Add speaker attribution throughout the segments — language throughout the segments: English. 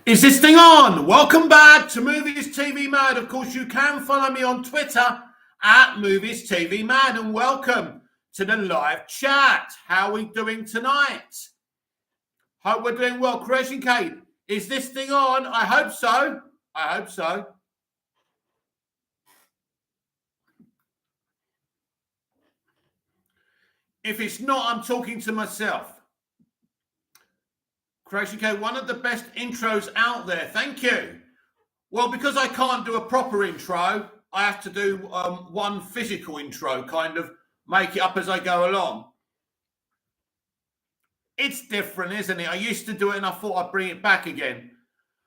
Speaker 1: Is this thing on? Welcome back to Movies TV Mad. Of course, you can follow me on Twitter at Movies TV Mad, and welcome to the live chat. How are we doing tonight? Hope we're doing well. Creation Kate, is this thing on? I hope so. I hope so. If it's not, I'm talking to myself. Creation Kate, one of the best intros out there. Thank you. Well, because I can't do a proper intro, I have to do one physical intro, kind of make it up as I go along. It's different, isn't it? I used to do it and I thought I'd bring it back again.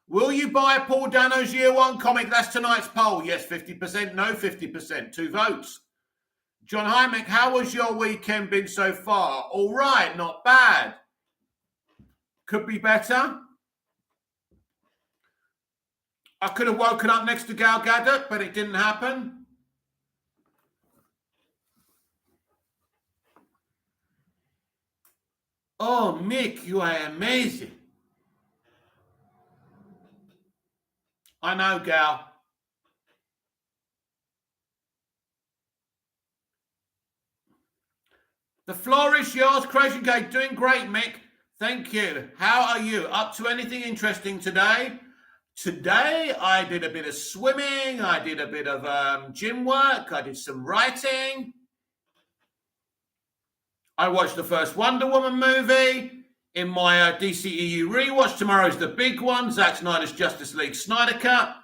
Speaker 1: Will you buy Paul Dano's Year One comic? That's tonight's poll. Yes, 50%. No, 50%. 2 votes. John Hymek, how has your weekend been so far? All right, not bad. Could be better. I could have woken up next to Gal Gadot, but it didn't happen. Oh, Mick, you are amazing. I know, Gal. The floor is yours. Creation Gate, doing great, Mick. Thank you. How are you? Up to anything interesting today? Today, I did a bit of swimming. I did a bit of gym work. I did some writing. I watched the first Wonder Woman movie in my DCEU rewatch. Tomorrow's the big one, Zack Snyder's Justice League Snyder Cut.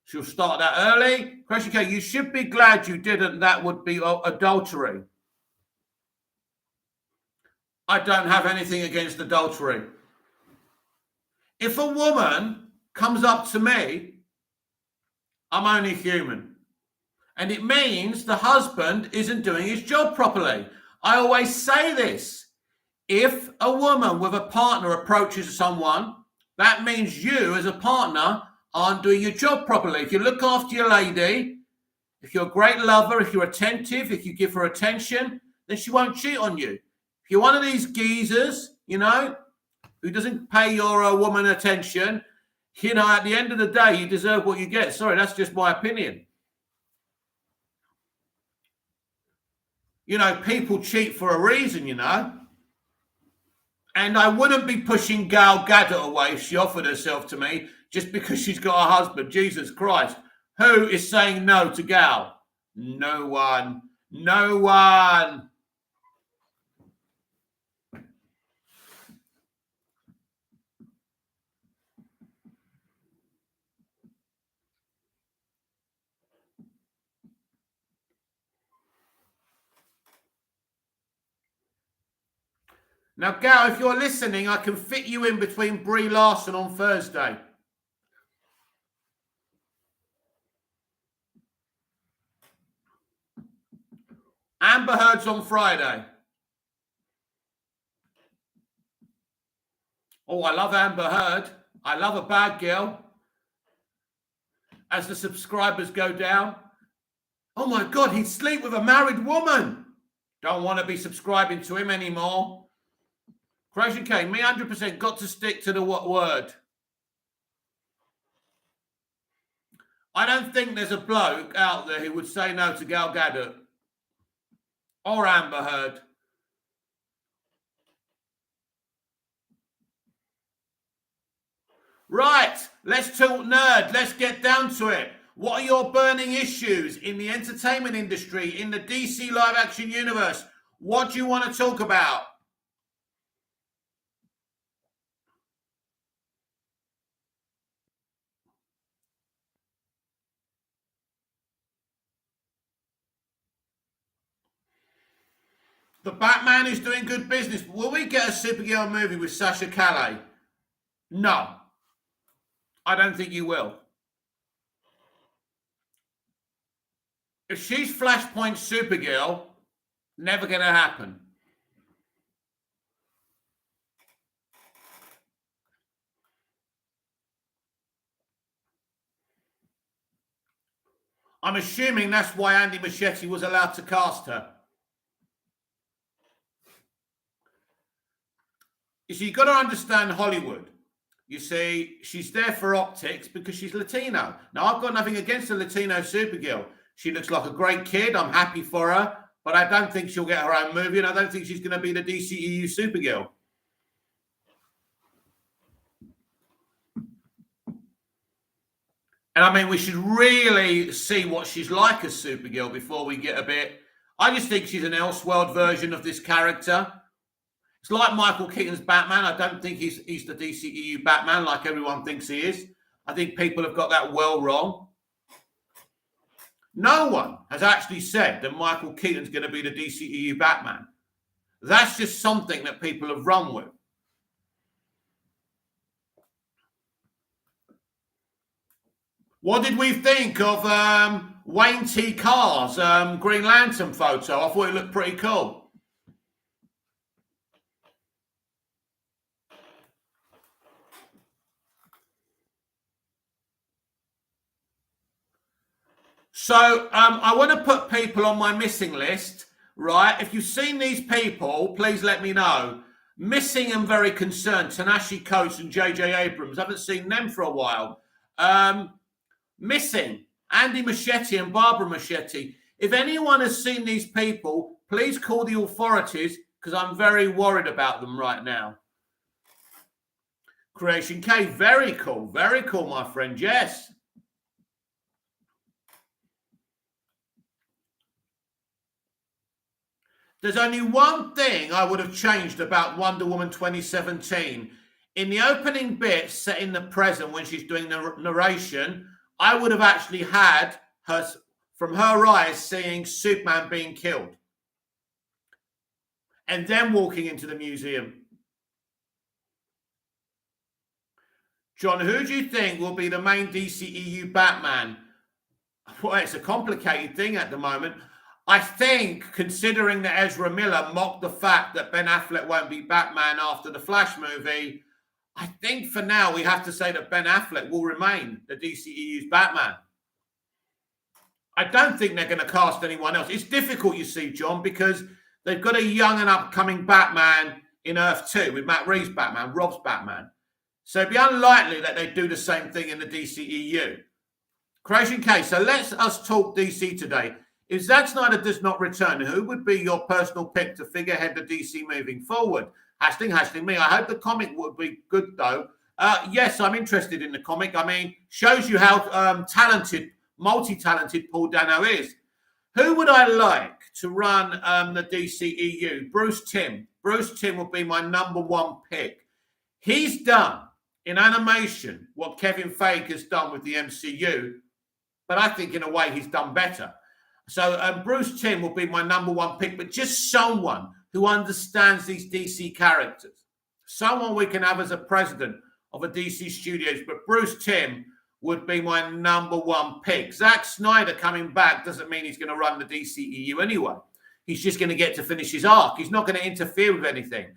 Speaker 1: She'll start that early. Question K, you should be glad you didn't. That would be adultery. I don't have anything against adultery. If a woman comes up to me, I'm only human. And it means the husband isn't doing his job properly. I always say this. If a woman with a partner approaches someone, that means you as a partner aren't doing your job properly. If you look after your lady, if you're a great lover, if you're attentive, if you give her attention, then she won't cheat on you. If you're one of these geezers, who doesn't pay your woman attention, at the end of the day, you deserve what you get. Sorry, that's just my opinion. People cheat for a reason, And I wouldn't be pushing Gal Gadot away if she offered herself to me just because she's got a husband. Jesus Christ. Who is saying no to Gal? No one. No one. Now, Gal, if you're listening, I can fit you in between Brie Larson on Thursday. Amber Heard's on Friday. Oh, I love Amber Heard. I love a bad girl. As the subscribers go down. Oh, my God, he'd sleep with a married woman. Don't want to be subscribing to him anymore. Croatian K, me 100% got to stick to the word. I don't think there's a bloke out there who would say no to Gal Gadot or Amber Heard. Right, let's talk nerd. Let's get down to it. What are your burning issues in the entertainment industry, in the DC live action universe? What do you want to talk about? The Batman is doing good business. Will we get a Supergirl movie with Sasha Calle? No. I don't think you will. If she's Flashpoint Supergirl, never going to happen. I'm assuming that's why Andy Muschietti was allowed to cast her. You see, you've got to understand Hollywood. You see, she's there for optics because she's Latino. Now, I've got nothing against a Latino Supergirl. She looks like a great kid. I'm happy for her, but I don't think she'll get her own movie, and I don't think she's going to be the DCEU Supergirl. And I mean, we should really see what she's like as Supergirl before we get a bit. I just think she's an Elseworld version of this character. It's like Michael Keaton's Batman. I don't think he's the DCEU Batman like everyone thinks he is. I think people have got that well wrong. No one has actually said that Michael Keaton's going to be the DCEU Batman. That's just something that people have run with. What did we think of Wayne T. Carr's Green Lantern photo? I thought it looked pretty cool. So I want to put people on my missing list, right? If you've seen these people, please let me know. Missing and very concerned. Ta-Nehisi Coates and J.J. Abrams. I haven't seen them for a while. Missing Andy Muschietti and Barbara Muschietti. If anyone has seen these people, please call the authorities because I'm very worried about them right now. Creation K, very cool, my friend. Yes. There's only one thing I would have changed about Wonder Woman 2017. In the opening bit set in the present when she's doing the narration, I would have actually had her, from her eyes, seeing Superman being killed. And then walking into the museum. John, who do you think will be the main DCEU Batman? Well, it's a complicated thing at the moment. I think, considering that Ezra Miller mocked the fact that Ben Affleck won't be Batman after the Flash movie, I think for now we have to say that Ben Affleck will remain the DCEU's Batman. I don't think they're going to cast anyone else. It's difficult, you see, John, because they've got a young and upcoming Batman in Earth 2 with Matt Reeves' Batman, Rob's Batman. So it'd be unlikely that they'd do the same thing in the DCEU. Creation K, so let's us talk DC today. If Zack Snyder does not return, who would be your personal pick to figurehead the DC moving forward? Hashtag me. I hope the comic would be good, though. Yes, I'm interested in the comic. I mean, shows you how talented, multi-talented Paul Dano is. Who would I like to run the DCEU? Bruce Timm. Bruce Timm would be my number one pick. He's done in animation what Kevin Feige has done with the MCU, but I think in a way he's done better. So Bruce Timm will be my number one pick, but just someone who understands these DC characters. Someone we can have as a president of a DC Studios, but Bruce Timm would be my number one pick. Zack Snyder coming back doesn't mean he's going to run the DCEU anyway. He's just going to get to finish his arc. He's not going to interfere with anything.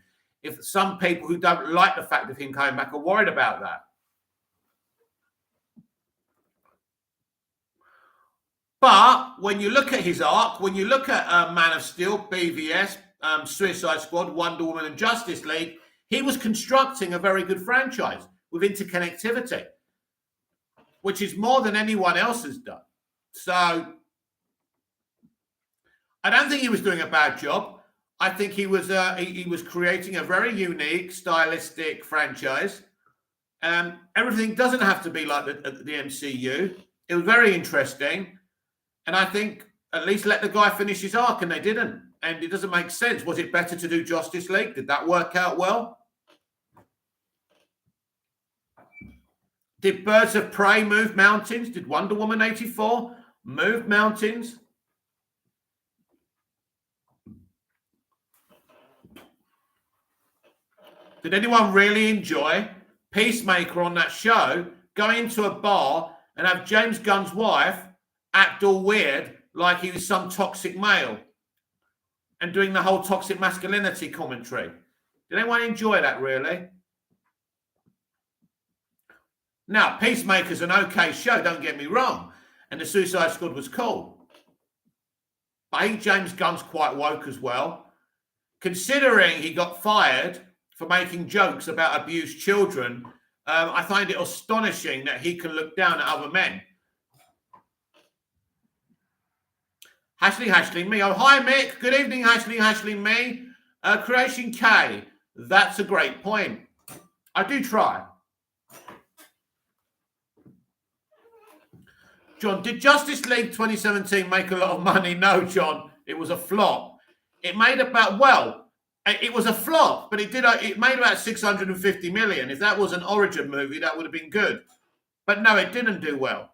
Speaker 1: If some people who don't like the fact of him coming back are worried about that. But when you look at his arc, when you look at Man of Steel, BVS, Suicide Squad, Wonder Woman, and Justice League, he was constructing a very good franchise with interconnectivity, which is more than anyone else has done. So I don't think he was doing a bad job. I think he was creating a very unique, stylistic franchise. Everything doesn't have to be like the MCU. It was very interesting. And I think at least let the guy finish his arc, and they didn't. And it doesn't make sense. Was it better to do Justice League? Did that work out well? Did Birds of Prey move mountains? Did Wonder Woman 84 move mountains? Did anyone really enjoy Peacemaker on that show going into a bar and have James Gunn's wife act all weird like he was some toxic male and doing the whole toxic masculinity commentary? Did anyone enjoy that, really? Now, Peacemaker's an okay show, don't get me wrong, and the Suicide Squad was cool. But I think James Gunn's quite woke as well, considering he got fired for making jokes about abused children I find it astonishing that he can look down at other men. Hashley, me. Oh, hi, Mick. Good evening, Hashley, me. Creation K. That's a great point. I do try. John, did Justice League 2017 make a lot of money? No, John. It was a flop. It made about, well, it was a flop, but it made about 650 million. If that was an origin movie, that would have been good. But no, it didn't do well.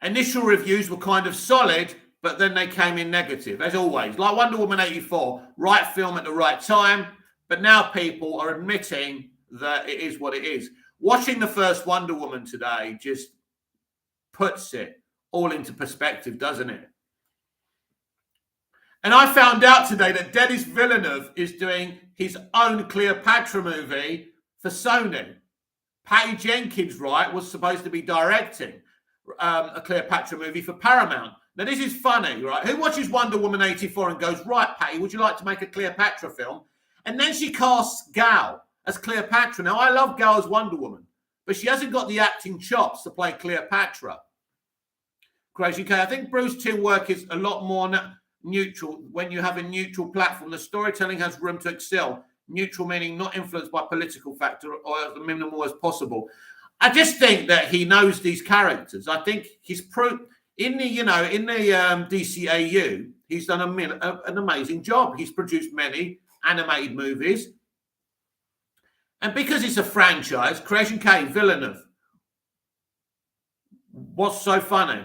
Speaker 1: Initial reviews were kind of solid, but then they came in negative, as always. Like Wonder Woman 84, right film at the right time, but now people are admitting that it is what it is. Watching the first Wonder Woman today just puts it all into perspective, doesn't it? And I found out today that Denis Villeneuve is doing his own Cleopatra movie for Sony. Patty Jenkins, right, was supposed to be directing a Cleopatra movie for Paramount. Now, this is funny, right? Who watches Wonder Woman 84 and goes, right, Patty, would you like to make a Cleopatra film? And then she casts Gal as Cleopatra. Now, I love Gal as Wonder Woman, but she hasn't got the acting chops to play Cleopatra. Crazy K. I think Bruce Timm work is a lot more neutral. When you have a neutral platform, the storytelling has room to excel. Neutral meaning not influenced by political factor or as minimal as possible. I just think that he knows these characters. I think he's in the DCAU. He's done an amazing job. He's produced many animated movies, and because it's a franchise, Creation K, Villeneuve. What's so funny?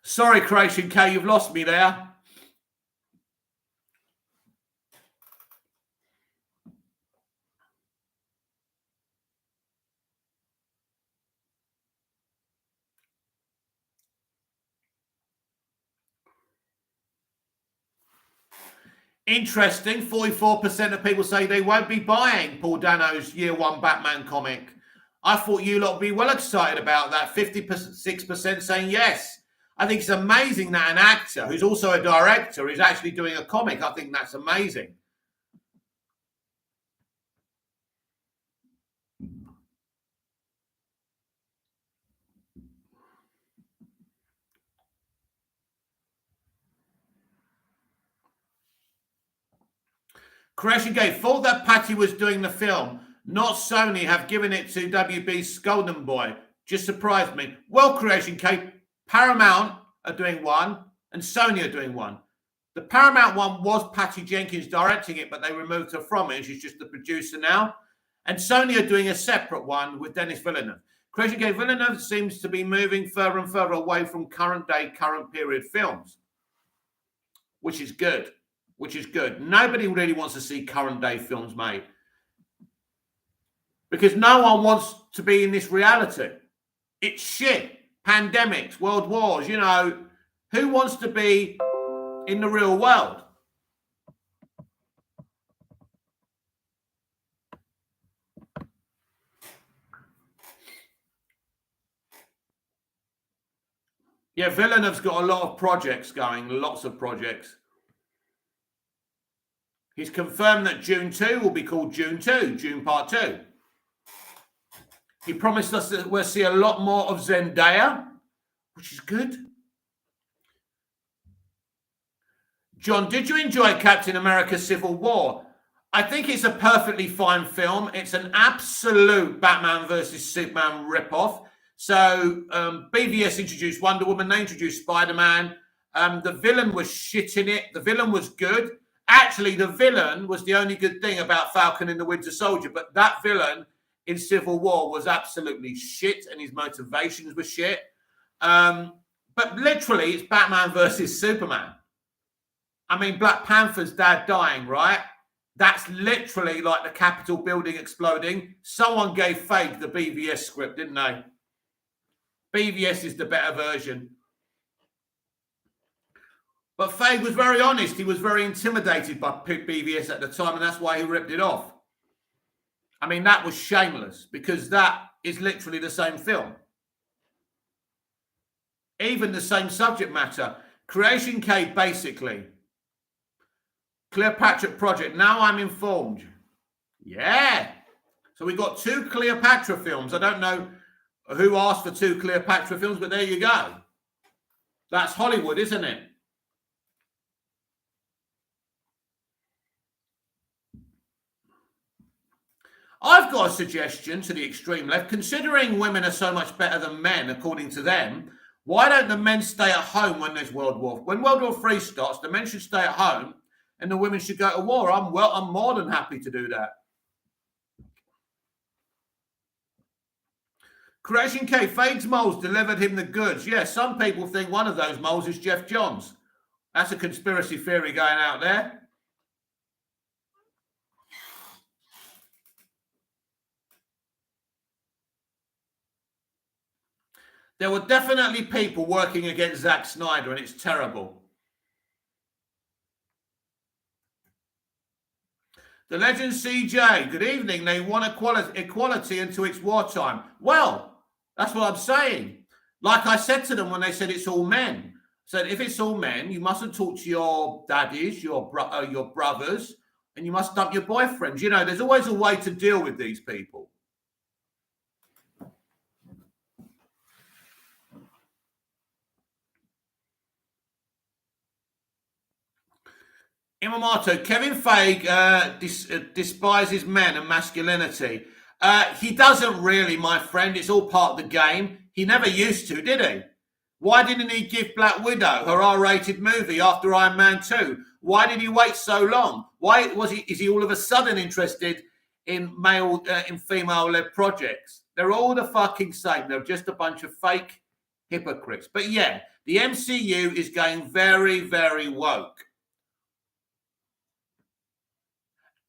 Speaker 1: Sorry, Creation K, you've lost me there. Interesting. 44% of people say they won't be buying Paul Dano's Year One Batman comic. I thought you lot would be well excited about that. 56% saying yes. I think it's amazing that an actor who's also a director is actually doing a comic. I think that's amazing. Creation Gate thought that Patty was doing the film, not Sony have given it to WB's Golden Boy. Just surprised me. Well, Creation K, Paramount are doing one and Sony are doing one. The Paramount one was Patty Jenkins directing it, but they removed her from it. She's just the producer now. And Sony are doing a separate one with Denis Villeneuve. Creation K, Villeneuve seems to be moving further and further away from current day, current period films, which is good. Nobody really wants to see current day films made because no one wants to be in this reality. It's shit. Pandemics, world wars, who wants to be in the real world? Yeah, Villeneuve's got a lot of projects going, lots of projects. He's confirmed that June 2 will be called June 2, June Part 2. He promised us that we'll see a lot more of Zendaya, which is good. John, did you enjoy Captain America Civil War? I think it's a perfectly fine film. It's an absolute Batman versus Superman ripoff. So BVS introduced Wonder Woman, they introduced Spider-Man. The villain was shit in it. The villain was good. Actually, the villain was the only good thing about Falcon and the Winter Soldier, but that villain in Civil War was absolutely shit and his motivations were shit. But literally, it's Batman versus Superman. I mean, Black Panther's dad dying, right? That's literally like the Capitol building exploding. Someone gave Fake the BVS script, didn't they? BVS is the better version. But Fake was very honest. He was very intimidated by BVS at the time, and that's why he ripped it off. I mean, that was shameless because that is literally the same film. even the same subject matter. Creation K, basically. Cleopatra Project. Now I'm informed. Yeah. So we got 2 Cleopatra films. I don't know who asked for 2 Cleopatra films, but there you go. That's Hollywood, isn't it? I've got a suggestion to the extreme left. Considering women are so much better than men, according to them, why don't the men stay at home when there's World War? When World War III starts, the men should stay at home and the women should go to war. I'm more than happy to do that. Creation K, Fade's moles delivered him the goods. Yeah, some people think one of those moles is Jeff Johns. That's a conspiracy theory going out there. There were definitely people working against Zack Snyder, and it's terrible. The Legend CJ, good evening. They want equality until it's wartime. Well, that's what I'm saying. Like I said to them when they said it's all men. I said, if it's all men, you mustn't talk to your daddies, your brothers, and you must dump your boyfriends. You know, there's always a way to deal with these people. Imamato, Kevin Feige despises men and masculinity. He doesn't really, my friend. It's all part of the game. He never used to, did he? Why didn't he give Black Widow her R-rated movie after Iron Man 2? Why did he wait so long? Why is he all of a sudden interested in female-led projects? They're all the fucking same. They're just a bunch of fake hypocrites. But yeah, the MCU is going very, very woke.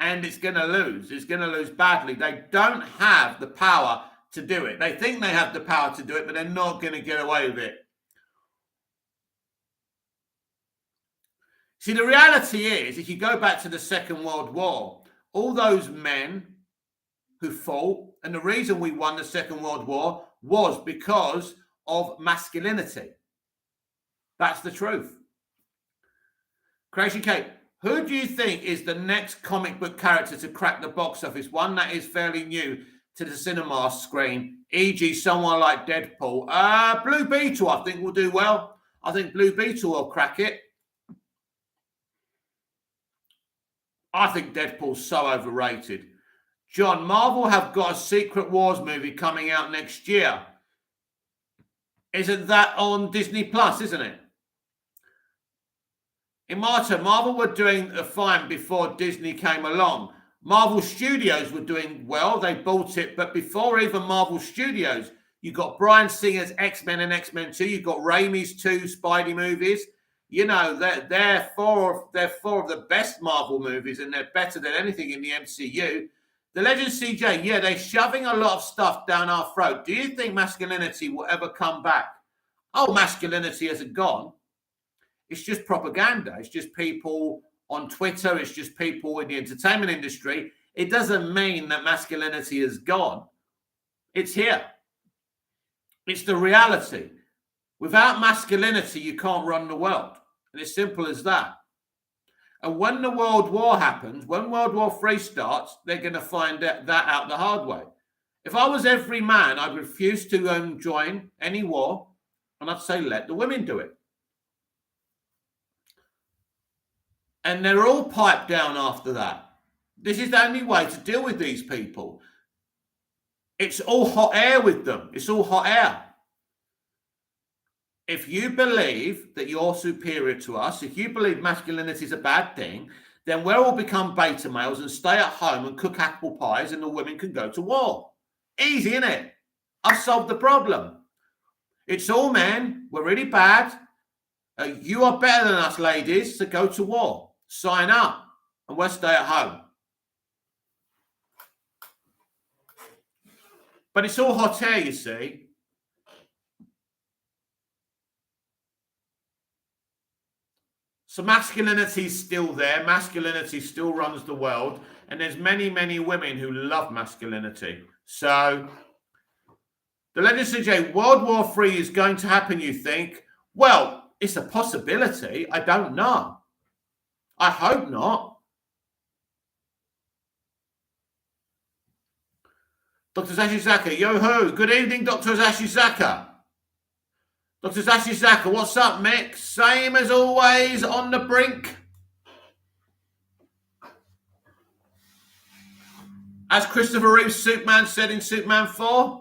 Speaker 1: And it's going to lose. It's going to lose badly. They don't have the power to do it. They think they have the power to do it, but they're not going to get away with it. See, the reality is, if you go back to the Second World War, all those men who fought, and the reason we won the Second World War was because of masculinity. That's the truth. Creation Kate, who do you think is the next comic book character to crack the box office? One that is fairly new to the cinema screen, e.g. someone like Deadpool. Blue Beetle, I think, will do well. I think Blue Beetle will crack it. I think Deadpool's so overrated. John, Marvel have got a Secret Wars movie coming out next year. Isn't that on Disney Plus, isn't it? Imato, Marvel were doing fine before Disney came along. Marvel Studios were doing well. They bought it. But before even Marvel Studios, you got Bryan Singer's X-Men and X-Men 2. You got Raimi's 2 Spidey movies. You know, they're four of the best Marvel movies, and they're better than anything in the MCU. The Legend CJ, yeah, they're shoving a lot of stuff down our throat. Do you think masculinity will ever come back? Oh, masculinity hasn't gone. It's just propaganda. It's just people on Twitter. It's just people in the entertainment industry. It doesn't mean that masculinity is gone. It's here. It's the reality. Without masculinity, you can't run the world. And it's simple as that. And when the World War happens, when World War III starts, they're going to find that out the hard way. If I was every man, I'd refuse to join any war, and I'd say, let the women do it. And they're all piped down after that. This is the only way to deal with these people. It's all hot air with them. It's all hot air. If you believe that you're superior to us, if you believe masculinity is a bad thing, then we'll all become beta males and stay at home and cook apple pies, and the women can go to war. Easy, isn't it? I've solved the problem. It's all men. We're really bad. You are better than us, ladies, so go to war. Sign up, and we'll stay at home. But it's all hot air, you see. So masculinity is still there. Masculinity still runs the world. And there's many, many women who love masculinity. So The legend CJ, World War III is going to happen, you think? Well, it's a possibility. I don't know. I hope not. Dr. Zashizaka, yo-ho. Good evening, Dr. Zashizaka. Dr. Zashizaka, what's up, Mick? Same as always, on the brink. As Christopher Reeve's Superman said in Superman 4.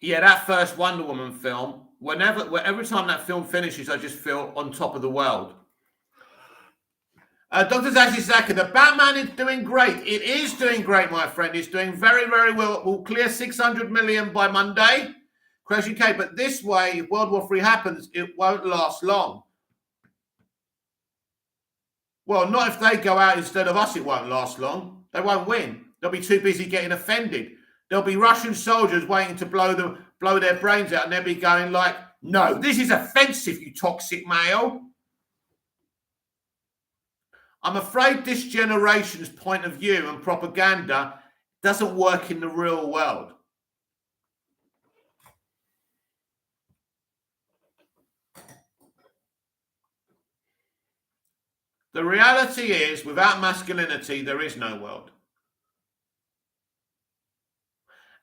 Speaker 1: Yeah, that first Wonder Woman film, every time that film finishes, I just feel on top of the world. Dr. Zaki, the Batman is doing great. It is doing great, my friend. It's doing very, very well. It will clear 600 million by Monday. Crash UK. But this way, if World War III happens, it won't last long. Well, not if they go out instead of us, it won't last long. They won't win. They'll be too busy getting offended. There'll be Russian soldiers waiting to blow their brains out, and they'll be going like, no, this is offensive, you toxic male. I'm afraid this generation's point of view and propaganda doesn't work in the real world. The reality is, without masculinity, there is no world.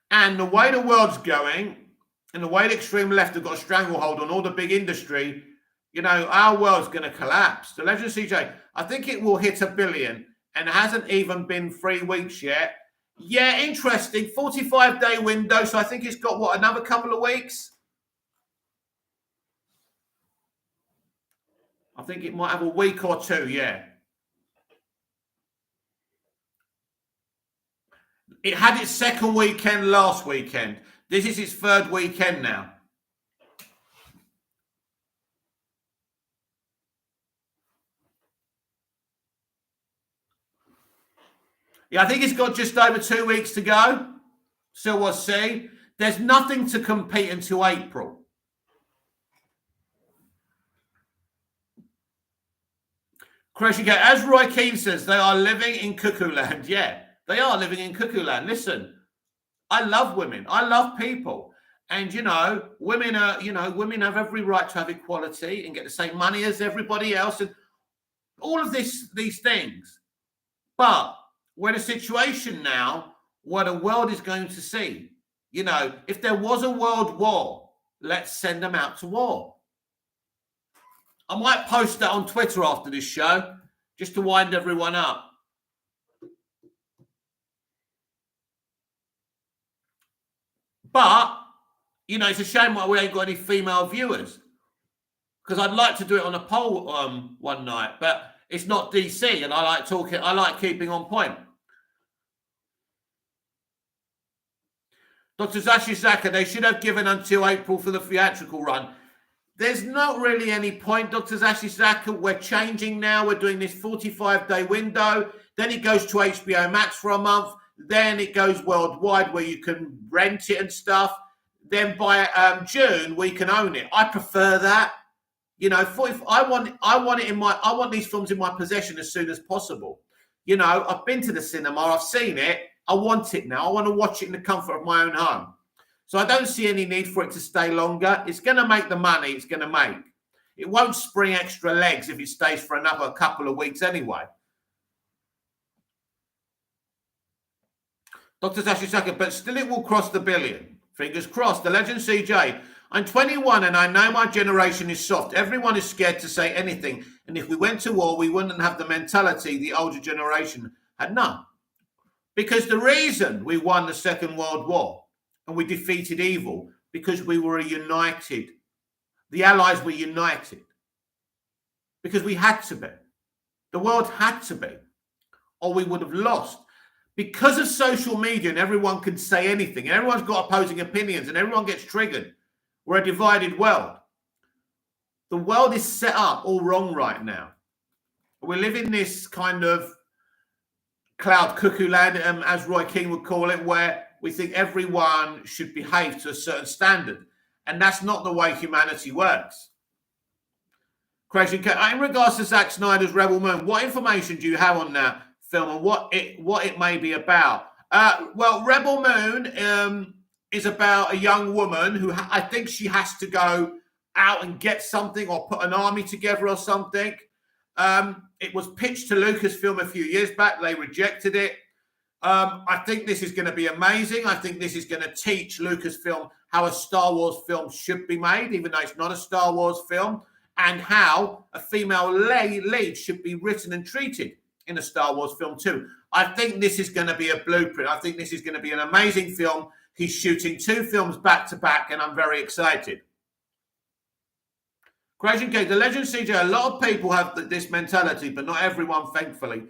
Speaker 1: And the way the world's going, and the way the extreme left have got a stranglehold on all the big industry, you know, our world's going to collapse. The Legend CJ, I think it will hit $1 billion, and it hasn't even been 3 weeks yet. Yeah, interesting. 45-day window, so I think it's got, what, another couple of weeks? I think it might have a week or 2, yeah. It had its second weekend last weekend. This is its third weekend now. Yeah, I think it's got just over 2 weeks to go. So we'll see. There's nothing to compete until April. Crash again. As Roy Keane says, they are living in cuckoo land. Yeah, they are living in cuckoo land. Listen, I love women. I love people. And, you know, women have every right to have equality and get the same money as everybody else and all of these things. But we're in a situation now where the world is going to see, you know, if there was a world war, let's send them out to war. I might post that on Twitter after this show, just to wind everyone up. But, you know, it's a shame why we ain't got any female viewers. Because I'd like to do it on a poll one night, but it's not DC, and I like keeping on point. Dr. Zashizaka, they should have given until April for the theatrical run. There's not really any point, Dr. Zashizaka. We're changing now. We're doing this 45-day window. Then it goes to HBO Max for a month. Then it goes worldwide where you can rent it and stuff. Then by June, we can own it. I prefer that. You know, I want these films in my possession as soon as possible. You know, I've been to the cinema. I've seen it. I want it now. I want to watch it in the comfort of my own home. So I don't see any need for it to stay longer. It's going to make the money it's going to make. It won't spring extra legs if it stays for another couple of weeks anyway. Dr. Sashisaka, but still it will cross the billion. Fingers crossed. The Legend CJ. I'm 21 and I know my generation is soft. Everyone is scared to say anything. And if we went to war, we wouldn't have the mentality the older generation had. None. Because the reason we won the Second World War and we defeated evil, because we were united. The Allies were united. Because we had to be. The world had to be. Or we would have lost. Because of social media and everyone can say anything, and everyone's got opposing opinions, and everyone gets triggered. We're a divided world. The world is set up all wrong right now. We live in this kind of cloud cuckoo land, as Roy Keane would call it, where we think everyone should behave to a certain standard. And that's not the way humanity works. Crazy. In regards to Zack Snyder's Rebel Moon, what information do you have on that film and what it may be about? Well, Rebel Moon is about a young woman who I think she has to go out and get something or put an army together or something. It was pitched to Lucasfilm a few years back. They rejected it. I think this is going to be amazing. I think this is going to teach Lucasfilm how a Star Wars film should be made, even though it's not a Star Wars film, and how a female lead should be written and treated in a Star Wars film too. I think this is going to be a blueprint. I think this is going to be an amazing film. He's shooting 2 films back to back, and I'm very excited. Creation Cake, the Legend CJ, a lot of people have this mentality, but not everyone, thankfully.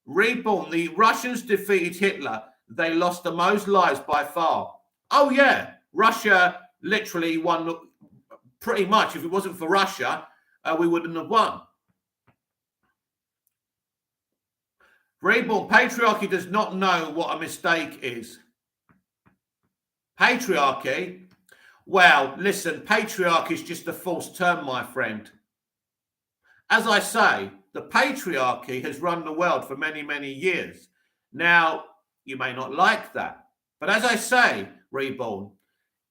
Speaker 1: Reborn, the Russians defeated Hitler. They lost the most lives by far. Oh, yeah. Russia literally won pretty much. If it wasn't for Russia, we wouldn't have won. Reborn, patriarchy does not know what a mistake is. Patriarchy? Well, listen, patriarchy is just a false term, my friend. As I say, the patriarchy has run the world for many, many years. Now, you may not like that. But as I say, Reborn,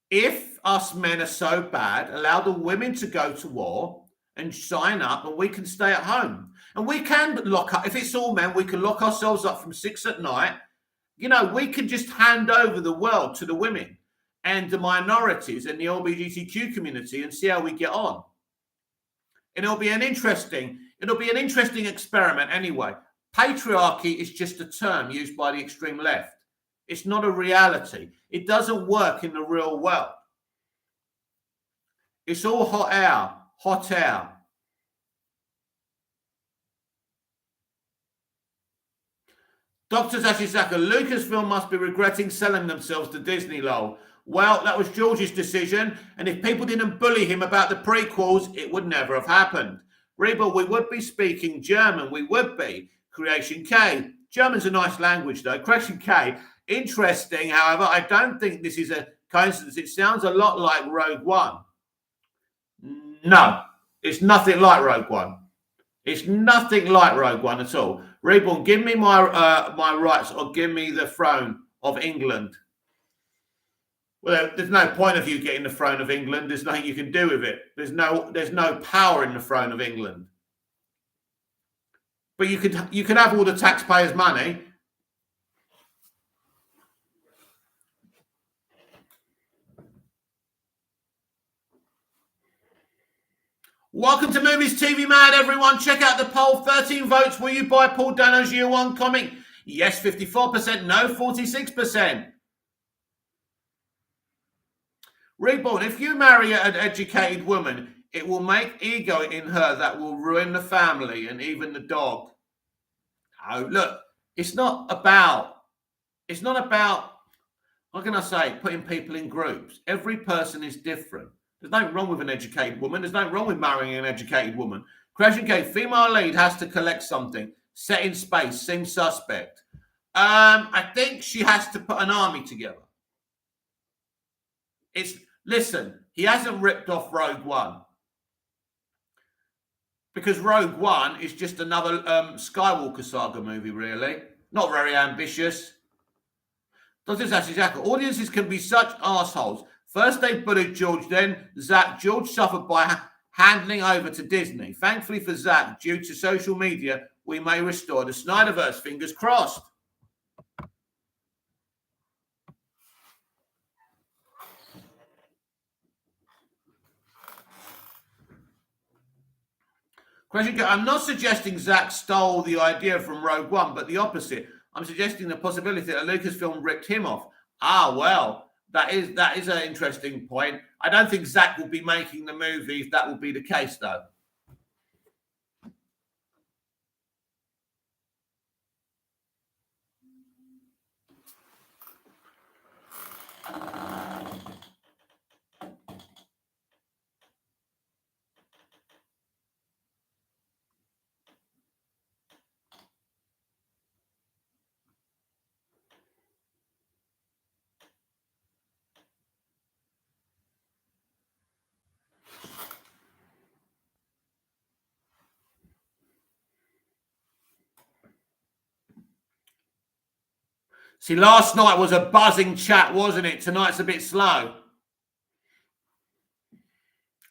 Speaker 1: if us men are so bad, allow the women to go to war and sign up and we can stay at home. And we can lock up, if it's all men, we can lock ourselves up from 6 at night. You know, we can just hand over the world to the women and the minorities and the LGBTQ community and see how we get on. And it'll be an interesting experiment anyway. Patriarchy is just a term used by the extreme left. It's not a reality. It doesn't work in the real world. It's all hot air. Dr. Zashizaka, Lucasfilm must be regretting selling themselves to Disney, lol. Well, that was George's decision, and if people didn't bully him about the prequels, it would never have happened. Reba, we would be speaking German. We would be. Creation K. German's a nice language, though. Creation K. Interesting, however, I don't think this is a coincidence. It sounds a lot like Rogue One. No, it's nothing like Rogue One. It's nothing like Rogue One at all. Reborn, give me my rights or give me the throne of England. Well, there's no point of you getting the throne of England. There's nothing you can do with it. There's no power in the throne of England. But you could have all the taxpayers' money. Welcome to Movies TV Mad, everyone. Check out the poll. 13 votes. Will you buy Paul Dano's Year One comic? Yes, 54%. No, 46%. Reborn, if you marry an educated woman, it will make ego in her that will ruin the family and even the dog. Oh, look, it's not about, what can I say, putting people in groups. Every person is different. There's nothing wrong with an educated woman. There's nothing wrong with marrying an educated woman. Creation K, female lead has to collect something. Set in space, seems suspect. I think she has to put an army together. Listen, he hasn't ripped off Rogue One. Because Rogue One is just another Skywalker saga movie, really. Not very ambitious. Audiences can be such assholes. First they bullied George, then Zach. George suffered by handing over to Disney. Thankfully for Zach, due to social media, we may restore the Snyderverse. Fingers crossed. I'm not suggesting Zach stole the idea from Rogue One, but the opposite. I'm suggesting the possibility that Lucasfilm ripped him off. Ah, well, that is an interesting point. I don't think Zach will be making the movie if that will be the case, though. See, last night was a buzzing chat, wasn't it? Tonight's a bit slow.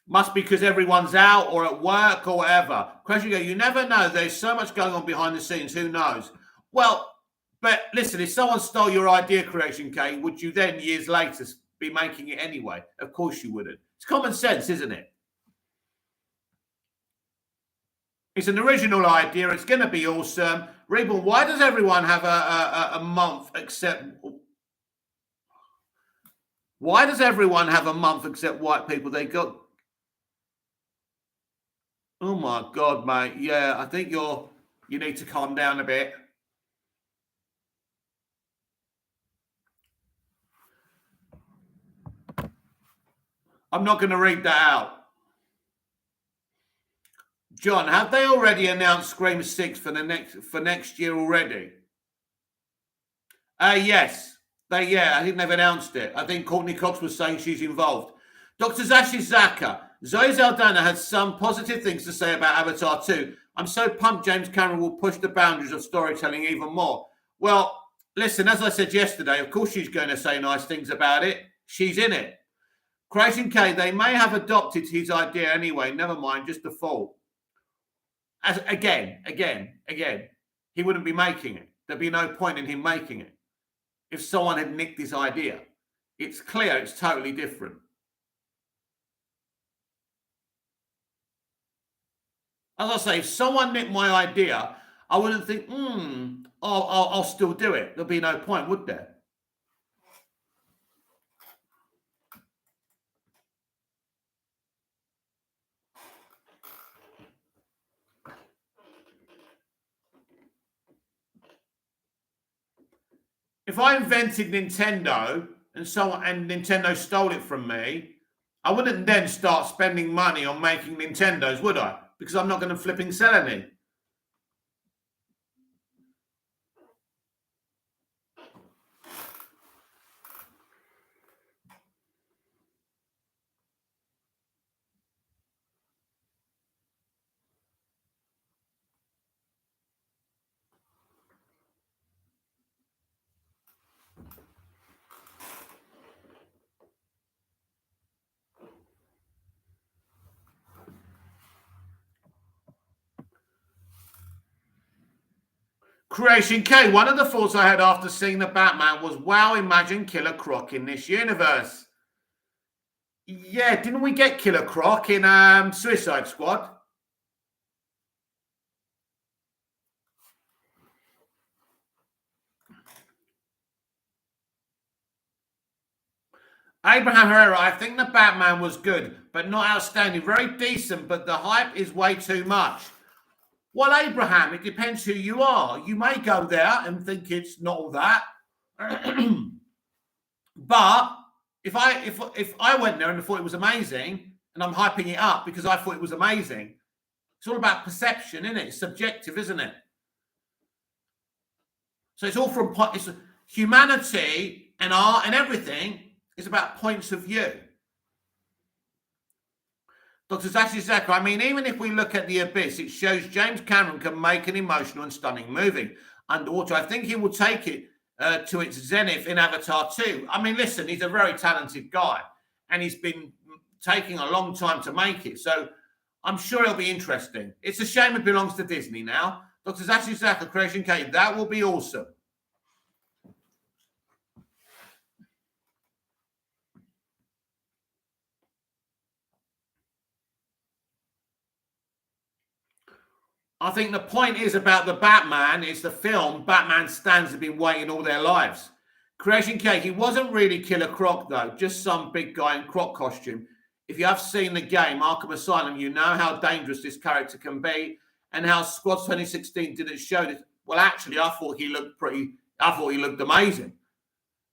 Speaker 1: Must be because everyone's out or at work or whatever. Question go, you never know. There's so much going on behind the scenes. Who knows? Well, but listen, if someone stole your idea, Creation K, would you then years later be making it anyway? Of course you wouldn't. It's common sense, isn't it? It's an original idea. It's going to be awesome. Reborn, why does everyone have a month except... Why does everyone have a month except white people? They got... Oh my God, mate. Yeah, I think you need to calm down a bit. I'm not going to read that out. John, have they already announced Scream 6 for next year already? Yes. I think they've announced it. I think Courtney Cox was saying she's involved. Dr. Zashi Zaka, Zoe Saldana has some positive things to say about Avatar 2. I'm so pumped James Cameron will push the boundaries of storytelling even more. Well, listen, as I said yesterday, of course she's going to say nice things about it. She's in it. Creation K, they may have adopted his idea anyway. Never mind, just the fault. Again, he wouldn't be making it. There'd be no point in him making it if someone had nicked his idea. It's clear it's totally different. As I say, if someone nicked my idea, I wouldn't think, I'll still do it. There'll be no point, would there? If I invented Nintendo and Nintendo stole it from me, I wouldn't then start spending money on making Nintendos, would I? Because I'm not going to flipping sell any. Creation K, one of the thoughts I had after seeing the Batman was, wow, imagine Killer Croc in this universe. Yeah, didn't we get Killer Croc in Suicide Squad? Abraham Herrera, I think the Batman was good, but not outstanding. Very decent, but the hype is way too much. Well, Abraham, it depends who you are. You may go there and think it's not all that. But if I went there and thought it was amazing, and I'm hyping it up because I thought it was amazing, it's all about perception, isn't it? It's subjective, isn't it? So it's all from it's humanity and art and everything is about points of view. Dr. Zashi Zaka, I mean, even if we look at The Abyss, it shows James Cameron can make an emotional and stunning movie. Underwater, I think he will take it to its zenith in Avatar 2. I mean, listen, he's a very talented guy, and he's been taking a long time to make it. So I'm sure it'll be interesting. It's a shame it belongs to Disney now. Dr. Zashi Zaka, Creation K, that will be awesome. I think the point is about the Batman, it's the film. Batman stands have been waiting all their lives. Creation Cake, he wasn't really Killer Croc, though, just some big guy in Croc costume. If you have seen the game, Arkham Asylum, you know how dangerous this character can be and how Squad 2016 didn't show this. Well, actually, I thought he looked amazing.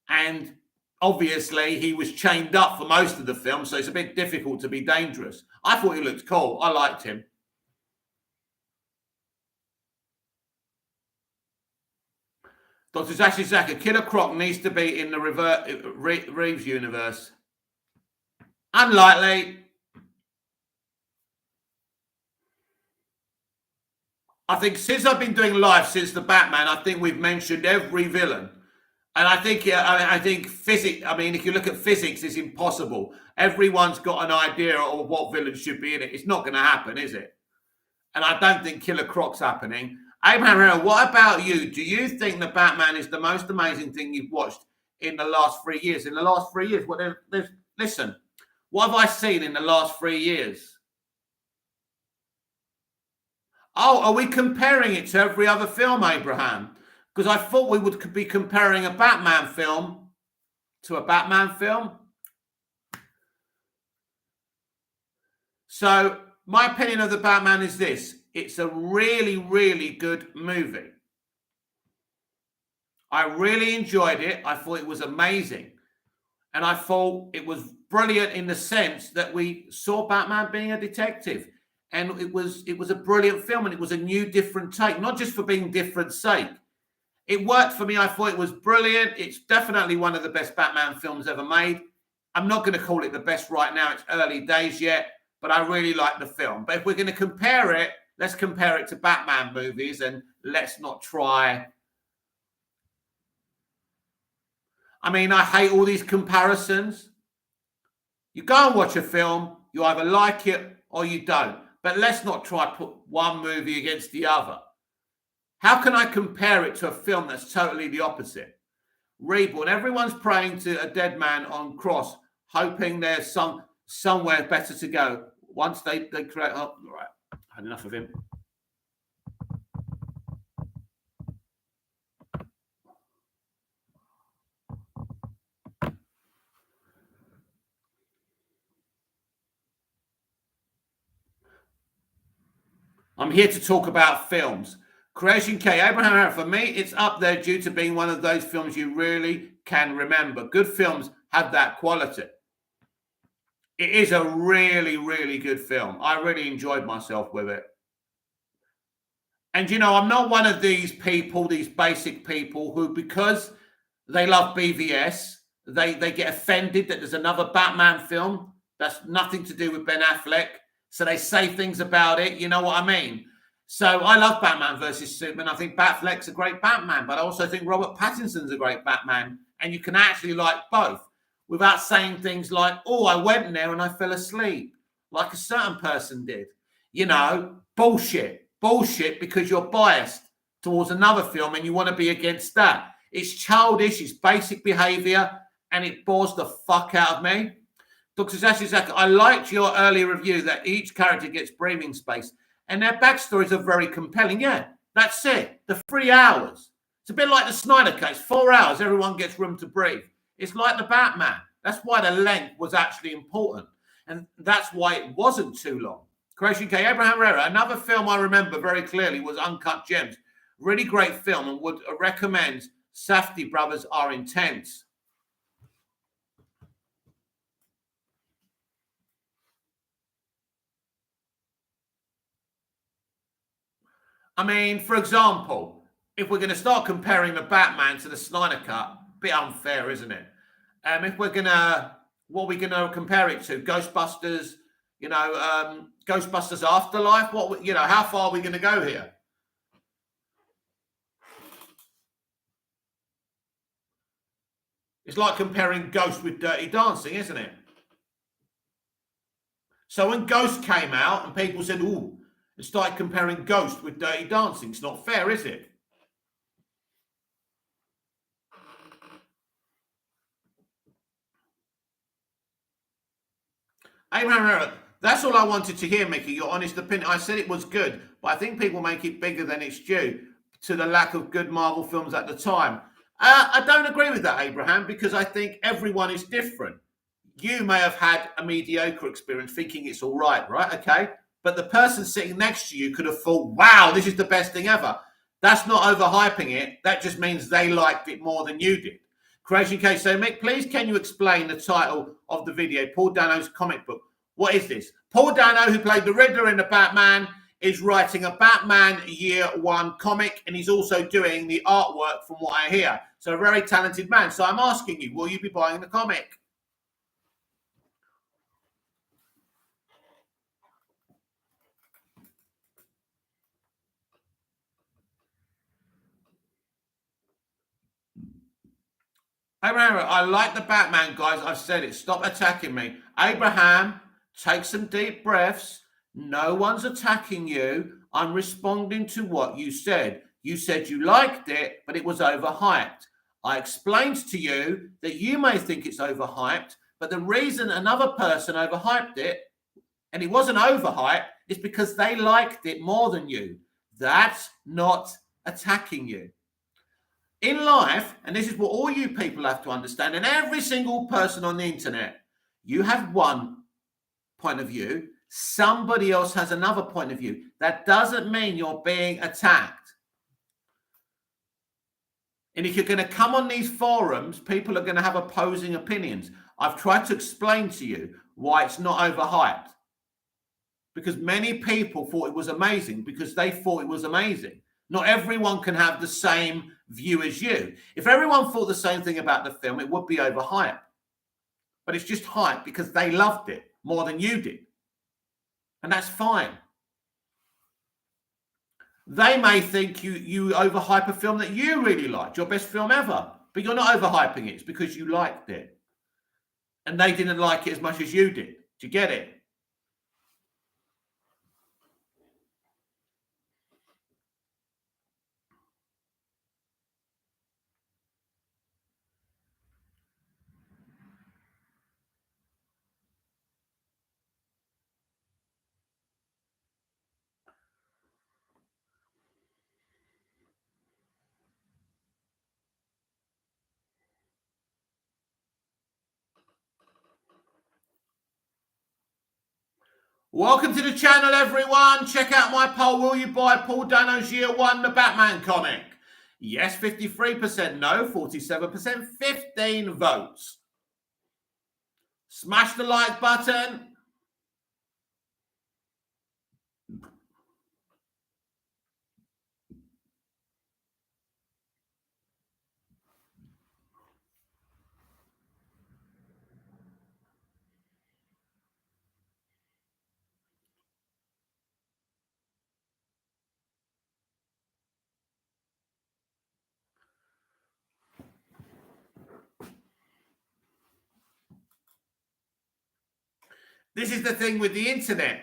Speaker 1: And obviously, he was chained up for most of the film, so it's a bit difficult to be dangerous. I thought he looked cool. I liked him. Dr. Zashi Zaka, Killer Croc needs to be in the Reeves universe. Unlikely. I think since I've been doing live since the Batman, I think we've mentioned every villain. And I think, yeah, I think physics. I mean, if you look at physics, it's impossible. Everyone's got an idea of what villains should be in it. It's not going to happen, is it? And I don't think Killer Croc's happening. Abraham Herrera, what about you? Do you think the Batman is the most amazing thing you've watched in the last 3 years? In the last 3 years, listen, what have I seen in the last 3 years? Oh, are we comparing it to every other film, Abraham? Because I thought we would be comparing a Batman film to a Batman film. So my opinion of the Batman is this: it's a really, really good movie. I really enjoyed it. I thought it was amazing. And I thought it was brilliant in the sense that we saw Batman being a detective. And it was a brilliant film, and it was a new, different take, not just for being different sake. It worked for me. I thought it was brilliant. It's definitely one of the best Batman films ever made. I'm not going to call it the best right now. It's early days yet, but I really like the film. But if we're going to compare it, let's compare it to Batman movies, and let's not try. I mean, I hate all these comparisons. You go and watch a film, you either like it or you don't. But let's not try to put one movie against the other. How can I compare it to a film that's totally the opposite? Reborn. Everyone's praying to a dead man on cross, hoping there's somewhere better to go. Once they create. Oh, right. Had enough of him. I'm here to talk about films. Creation K. Abraham Harris, for me, it's up there due to being one of those films you really can remember. Good films have that quality. It is a really, really good film. I really enjoyed myself with it. And you know, I'm not one of these people, these basic people who, because they love BVS, they get offended that there's another Batman film that's nothing to do with Ben Affleck. So they say things about it. You know what I mean? So I love Batman versus Superman. I think Batfleck's a great Batman, but I also think Robert Pattinson's a great Batman. And you can actually like both without saying things like, oh, I went in there and I fell asleep, like a certain person did. You know, bullshit, because you're biased towards another film and you want to be against that. It's childish, it's basic behavior, and it bores the fuck out of me. Dr. Zach, I liked your earlier review that each character gets breathing space and their backstories are very compelling. Yeah, that's it. The 3 hours. It's a bit like the Snyder case. 4 hours, everyone gets room to breathe. It's like the Batman. That's why the length was actually important. And that's why it wasn't too long. Creation K. Abraham Herrera, another film I remember very clearly was Uncut Gems. Really great film, and would recommend. Safdie brothers are intense. I mean, for example, if we're going to start comparing the Batman to the Snyder Cut, a bit unfair, isn't it? If we're going to, what are we going to compare it to? Ghostbusters, Ghostbusters Afterlife? How far are we going to go here? It's like comparing Ghost with Dirty Dancing, isn't it? So when Ghost came out and people said, ooh, and started comparing Ghost with Dirty Dancing, it's not fair, is it? Abraham, that's all I wanted to hear, Mickey. Your honest opinion. I said it was good, but I think people make it bigger than it's due to the lack of good Marvel films at the time. I don't agree with that, Abraham, because I think everyone is different. You may have had a mediocre experience thinking it's all right, right? Okay. But the person sitting next to you could have thought, wow, this is the best thing ever. That's not overhyping it. That just means they liked it more than you did. Creation Case. So, Mick, please can you explain the title of the video, Paul Dano's comic book? What is this? Paul Dano, who played the Riddler in the Batman, is writing a Batman Year One comic, and he's also doing the artwork from what I hear. So a very talented man. So I'm asking you, will you be buying the comic? Abraham, I like the Batman, guys. I've said it. Stop attacking me. Abraham, take some deep breaths. No one's attacking you. I'm responding to what you said. You said you liked it, but it was overhyped. I explained to you that you may think it's overhyped, but the reason another person overhyped it, and it wasn't overhyped, is because they liked it more than you. That's not attacking you. In life, and this is what all you people have to understand, and every single person on the internet, you have one point of view, somebody else has another point of view. That doesn't mean you're being attacked. And if you're going to come on these forums, people are going to have opposing opinions. I've tried to explain to you why it's not overhyped. Because many people thought it was amazing because they thought it was amazing. Not everyone can have the same view as you. If everyone thought the same thing about the film, it would be overhyped. But it's just hype because they loved it more than you did. And that's fine. They may think you overhype a film that you really liked, your best film ever. But you're not overhyping it. It's because you liked it. And they didn't like it as much as you did. Do you get it? Welcome to the channel, everyone. Check out my poll. Will you buy Paul Dano's Year 1, the Batman comic? Yes, 53%. No, 47%. 15 votes. Smash the like button. This is the thing with the internet.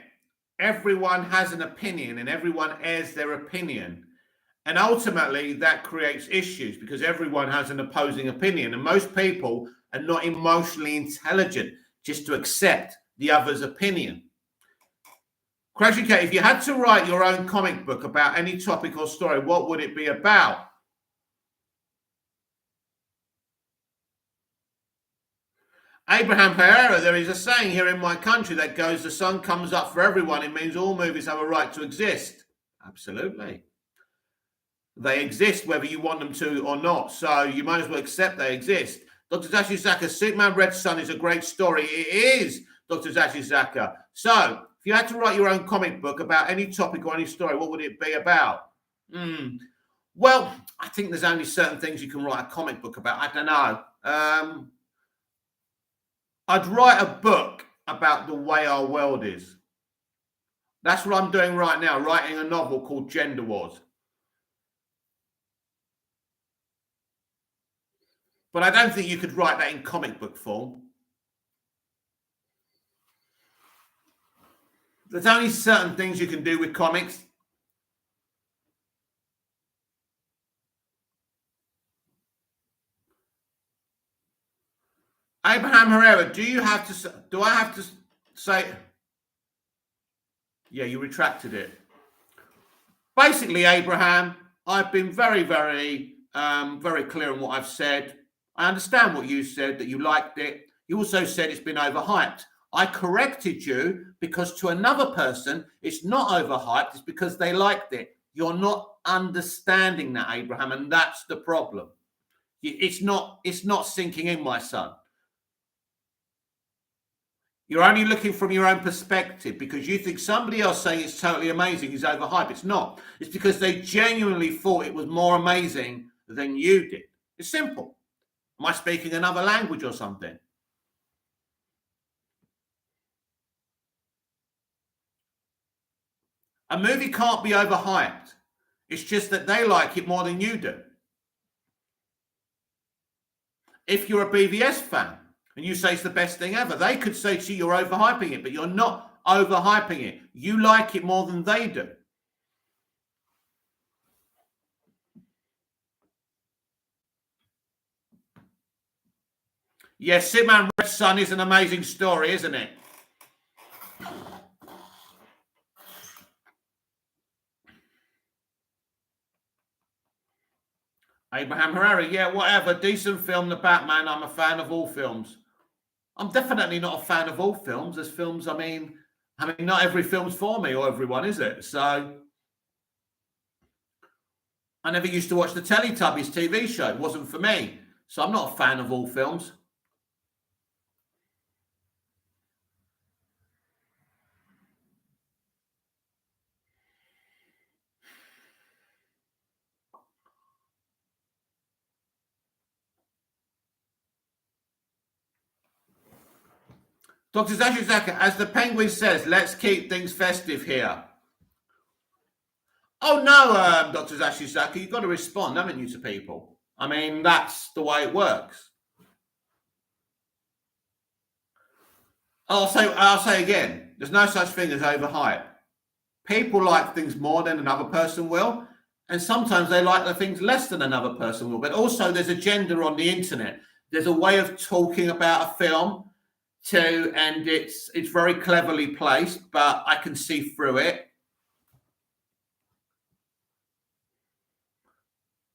Speaker 1: Everyone has an opinion and everyone airs their opinion. And ultimately, that creates issues because everyone has an opposing opinion. And most people are not emotionally intelligent just to accept the other's opinion. Crashing Cat, if you had to write your own comic book about any topic or story, what would it be about? Abraham Pereira, there is a saying here in my country that goes, the sun comes up for everyone. It means all movies have a right to exist. Absolutely. They exist whether you want them to or not. So you might as well accept they exist. Dr. Zashi Zaka, Superman Red Sun is a great story. It is, Dr. Zashi Zaka. So if you had to write your own comic book about any topic or any story, what would it be about? Well, I think there's only certain things you can write a comic book about. I don't know. I'd write a book about the way our world is. That's what I'm doing right now, writing a novel called Gender Wars. But I don't think you could write that in comic book form. There's only certain things you can do with comics. Abraham Herrera, do I have to say? Yeah, you retracted it. Basically, Abraham, I've been very, very, very clear on what I've said. I understand what you said, that you liked it. You also said it's been overhyped. I corrected you because to another person, it's not overhyped. It's because they liked it. You're not understanding that, Abraham, and that's the problem. It's not sinking in, my son. You're only looking from your own perspective because you think somebody else saying it's totally amazing is overhyped. It's not. It's because they genuinely thought it was more amazing than you did. It's simple. Am I speaking another language or something? A movie can't be overhyped. It's just that they like it more than you do. If you're a BVS fan and you say it's the best thing ever, they could say to you, you're overhyping it, but you're not overhyping it. You like it more than they do. Yes, Superman Red Sun is an amazing story, isn't it? Abraham Herrera, yeah, whatever. Decent film, The Batman. I'm a fan of all films. I'm definitely not a fan of all films. There's films, I mean, not every film's for me or everyone, is it? So I never used to watch the Teletubbies TV show. It wasn't for me. So I'm not a fan of all films. Dr. Zaka, as the Penguin says, let's keep things festive here. Oh no, Dr. Zaka, you've got to respond, haven't you, to people? I mean, that's the way it works. I'll say again, there's no such thing as overhype. People like things more than another person will, and sometimes they like the things less than another person will. But also, there's a gender on the internet. There's a way of talking about a film too, and it's very cleverly placed, but I can see through it.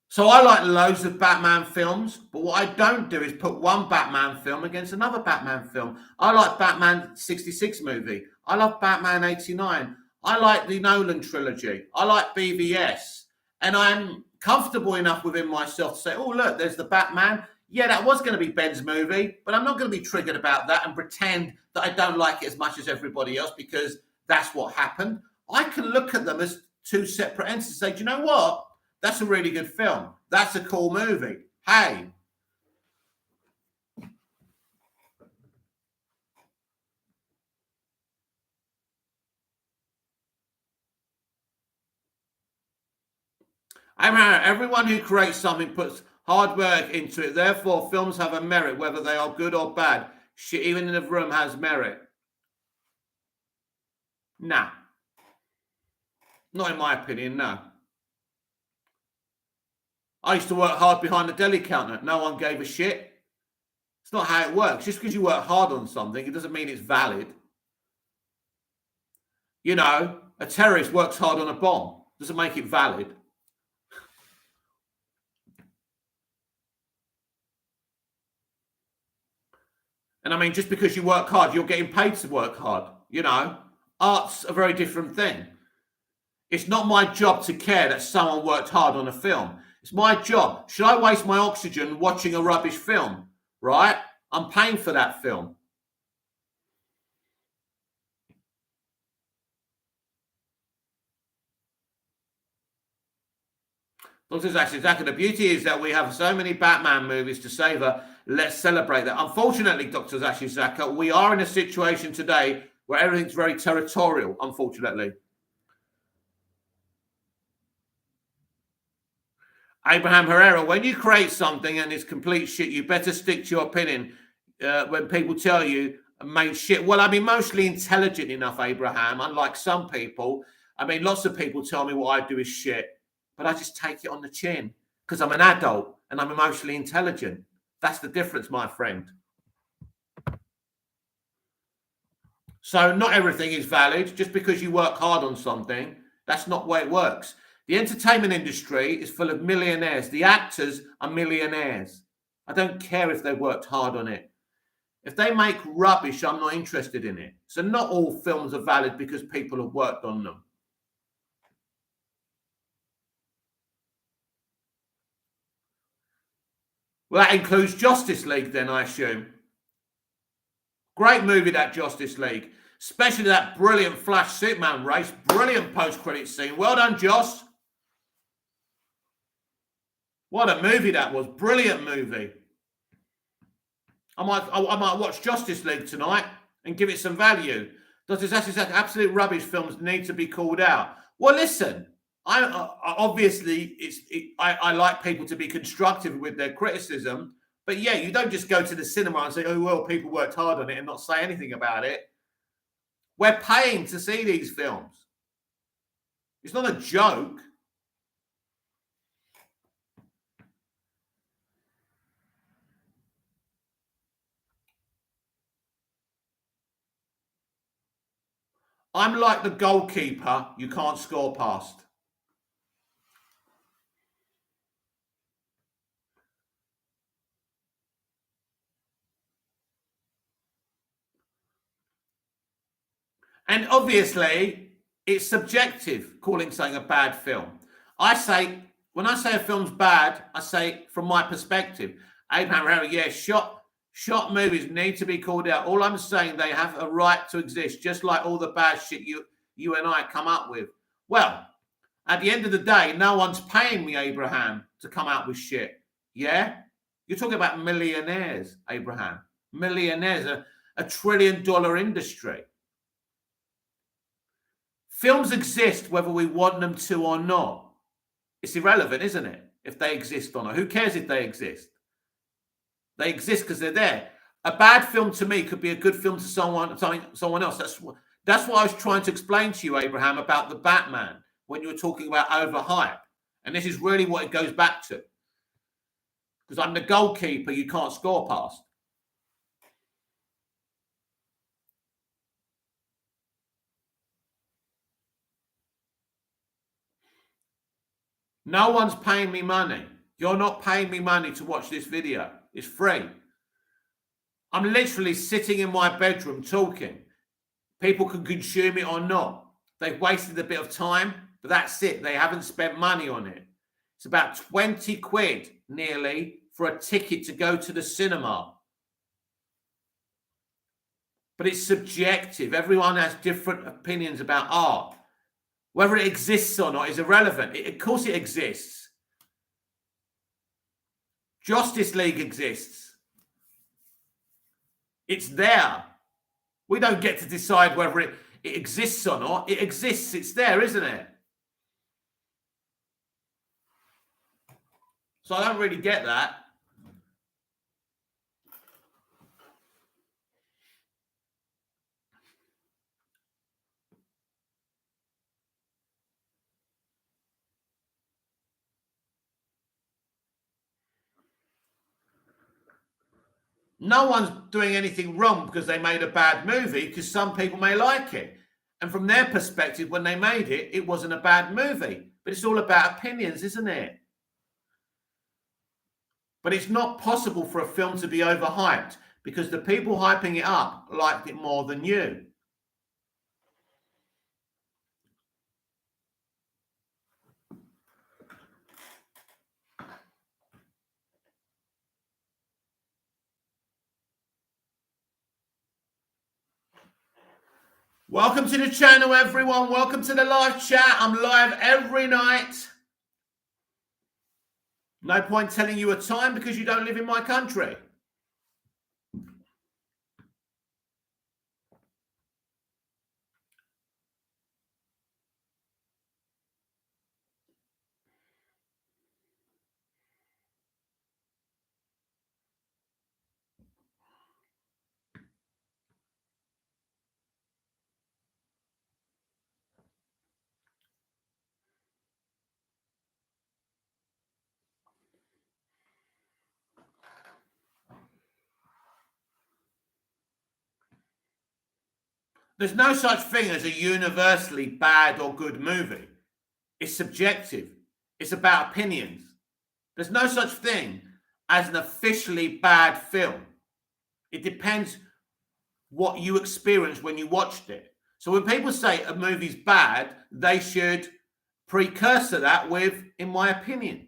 Speaker 1: So I like loads of Batman films, but what I don't do is put one Batman film against another Batman film. I like Batman 66 movie. I love Batman 89. I like the Nolan trilogy. I like BVS. And I'm comfortable enough within myself to say, oh, look, there's the Batman. Yeah, that was going to be Ben's movie, but I'm not going to be triggered about that and pretend that I don't like it as much as everybody else because that's what happened. I can look at them as two separate entities and say, do you know what? That's a really good film. That's a cool movie. Hey. Everyone who creates something puts hard work into it. Therefore, films have a merit, whether they are good or bad. Shit, even in the room has merit. Nah. Not in my opinion, no. I used to work hard behind the deli counter. No one gave a shit. It's not how it works. Just because you work hard on something, it doesn't mean it's valid. You know, a terrorist works hard on a bomb. Doesn't make it valid. And I mean, just because you work hard, you're getting paid to work hard. You know, art's a very different thing. It's not my job to care that someone worked hard on a film. It's my job. Should I waste my oxygen watching a rubbish film? Right? I'm paying for that film. Dr. Zaka, the beauty is that we have so many Batman movies to savor. Let's celebrate that. Unfortunately, Dr. Zaka, we are in a situation today where everything's very territorial, unfortunately. Abraham Herrera, when you create something and it's complete shit, you better stick to your opinion when people tell you, mate, shit. Well, I'm emotionally intelligent enough, Abraham, unlike some people. I mean, lots of people tell me what I do is shit, but I just take it on the chin because I'm an adult and I'm emotionally intelligent. That's the difference, my friend. So not everything is valid. Just because you work hard on something, that's not the way it works. The entertainment industry is full of millionaires. The actors are millionaires. I don't care if they worked hard on it. If they make rubbish, I'm not interested in it. So not all films are valid because people have worked on them. Well, that includes Justice League then, I assume. Great movie, that Justice League. Especially that brilliant Flash Superman race. Brilliant post-credit scene. Well done, Joss. What a movie that was. Brilliant movie. I might watch Justice League tonight and give it some value. Dr. Zash, absolute rubbish films need to be called out. Well, listen, I obviously I like people to be constructive with their criticism, But yeah, you don't just go to the cinema and say, oh, well, people worked hard on it and not say anything about it. We're paying to see these films. It's not a joke. I'm like the goalkeeper you can't score past. And obviously, it's subjective calling something a bad film. When I say a film's bad, I say from my perspective. Abraham Harry, yeah, shot movies need to be called out. All I'm saying, they have a right to exist, just like all the bad shit you and I come up with. Well, at the end of the day, no one's paying me, Abraham, to come out with shit. Yeah? You're talking about millionaires, Abraham. Millionaires, a $1 trillion industry. Films exist whether we want them to or not. It's irrelevant, isn't it? If they exist or not. Who cares if they exist? They exist because they're there. A bad film to me could be a good film to someone else. That's what I was trying to explain to you, Abraham, about the Batman when you were talking about overhype. And this is really what it goes back to. Because I'm the goalkeeper you can't score past. No one's paying me money. You're not paying me money to watch this video. It's free. I'm literally sitting in my bedroom talking. People can consume it or not. They've wasted a bit of time, but that's it. They haven't spent money on it. It's about 20 quid nearly for a ticket to go to the cinema. But it's subjective. Everyone has different opinions about art. Whether it exists or not is irrelevant. Of course it exists. Justice League exists. It's there. We don't get to decide whether it exists or not. It exists. It's there, isn't it? So I don't really get that. No one's doing anything wrong because they made a bad movie, because some people may like it. And from their perspective, when they made it, it wasn't a bad movie. But it's all about opinions, isn't it? But it's not possible for a film to be overhyped because the people hyping it up liked it more than you. Welcome to the channel, everyone. Welcome to the live chat. I'm live every night. No point telling you a time because you don't live in my country. There's no such thing as a universally bad or good movie. It's subjective. It's about opinions. There's no such thing as an officially bad film. It depends what you experienced when you watched it. So when people say a movie's bad, they should precursor that with, in my opinion.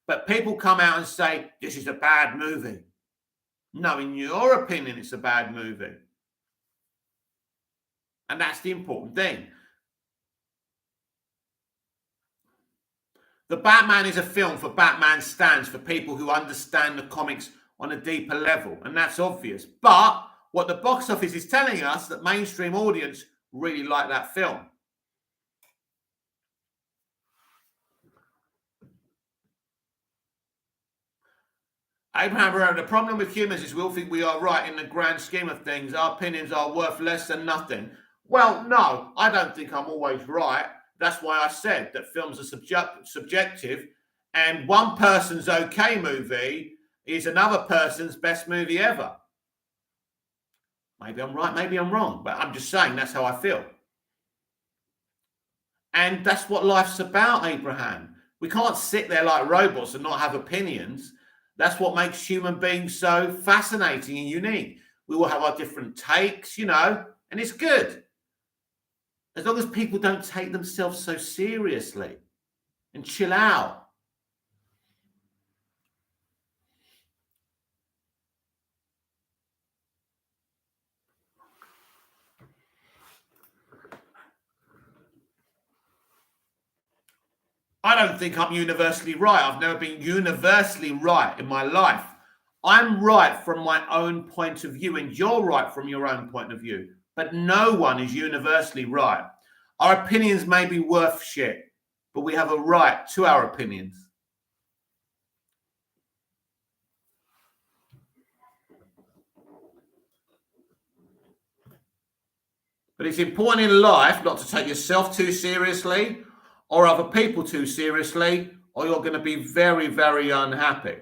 Speaker 1: But people come out and say, this is a bad movie. No, in your opinion, it's a bad movie. And that's the important thing. The Batman is a film for Batman stands, for people who understand the comics on a deeper level. And that's obvious. But what the box office is telling us, that mainstream audience really like that film. Abraham Barrow, the problem with humans is we all think we are right in the grand scheme of things. Our opinions are worth less than nothing. Well, no, I don't think I'm always right. That's why I said that films are subjective, and one person's okay movie is another person's best movie ever. Maybe I'm right, maybe I'm wrong, but I'm just saying that's how I feel. And that's what life's about, Abraham. We can't sit there like robots and not have opinions. That's what makes human beings so fascinating and unique. We will have our different takes, and it's good. As long as people don't take themselves so seriously and chill out. I don't think I'm universally right. I've never been universally right in my life. I'm right from my own point of view, and you're right from your own point of view. But no one is universally right. Our opinions may be worth shit, but we have a right to our opinions. But it's important in life not to take yourself too seriously or other people too seriously, or you're going to be very, very unhappy.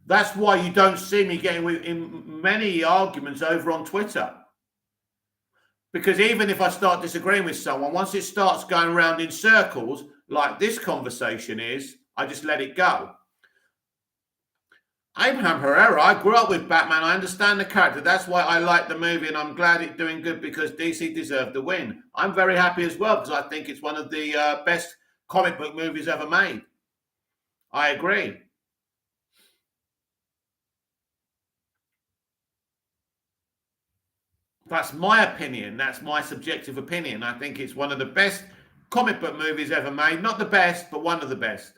Speaker 1: That's why you don't see me getting in many arguments over on Twitter. Because even if I start disagreeing with someone, once it starts going around in circles, like this conversation is, I just let it go. Abraham Herrera, I grew up with Batman. I understand the character. That's why I like the movie, and I'm glad it's doing good because DC deserved the win. I'm very happy as well because I think it's one of the best comic book movies ever made. I agree. That's my opinion. That's my subjective opinion. I think it's one of the best comic book movies ever made. Not the best, but one of the best.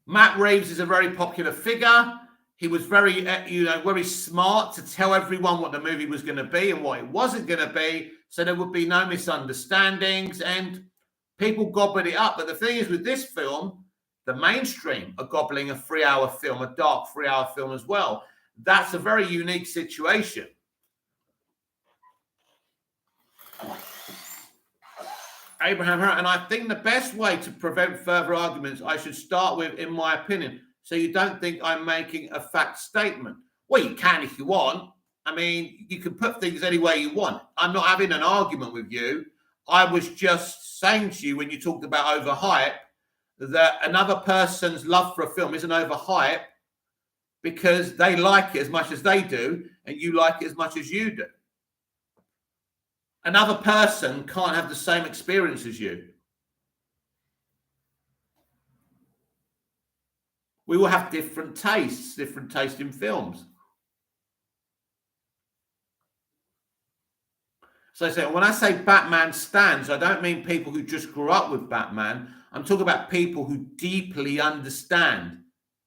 Speaker 1: Matt Reeves is a very popular figure. He was very, very smart to tell everyone what the movie was going to be and what it wasn't going to be, so there would be no misunderstandings, and people gobbled it up. But the thing is, with this film, the mainstream are gobbling a 3-hour film, a dark 3-hour film as well. That's a very unique situation. Abraham, and I think the best way to prevent further arguments, I should start with, in my opinion, so you don't think I'm making a fact statement. Well, you can if you want. I mean, you can put things any way you want. I'm not having an argument with you. I was just saying to you when you talked about overhype that another person's love for a film isn't overhype because they like it as much as they do and you like it as much as you do. Another person can't have the same experience as you. We will have different tastes in films. So when I say Batman stands, I don't mean people who just grew up with Batman. I'm talking about people who deeply understand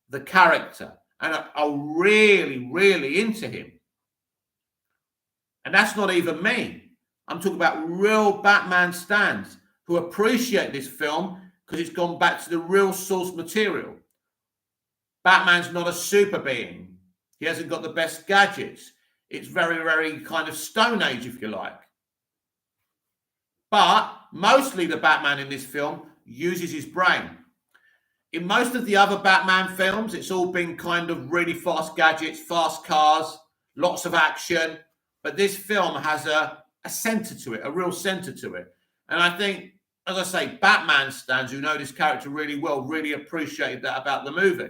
Speaker 1: the character and are really, really into him. And that's not even me. I'm talking about real Batman stans who appreciate this film because it's gone back to the real source material. Batman's not a super being. He hasn't got the best gadgets. It's very, very kind of Stone Age, if you like. But mostly the Batman in this film uses his brain. In most of the other Batman films, it's all been kind of really fast gadgets, fast cars, lots of action. But this film has a center to it, a real center to it. And I think, as I say, Batman stans who know this character really well really appreciated that about the movie.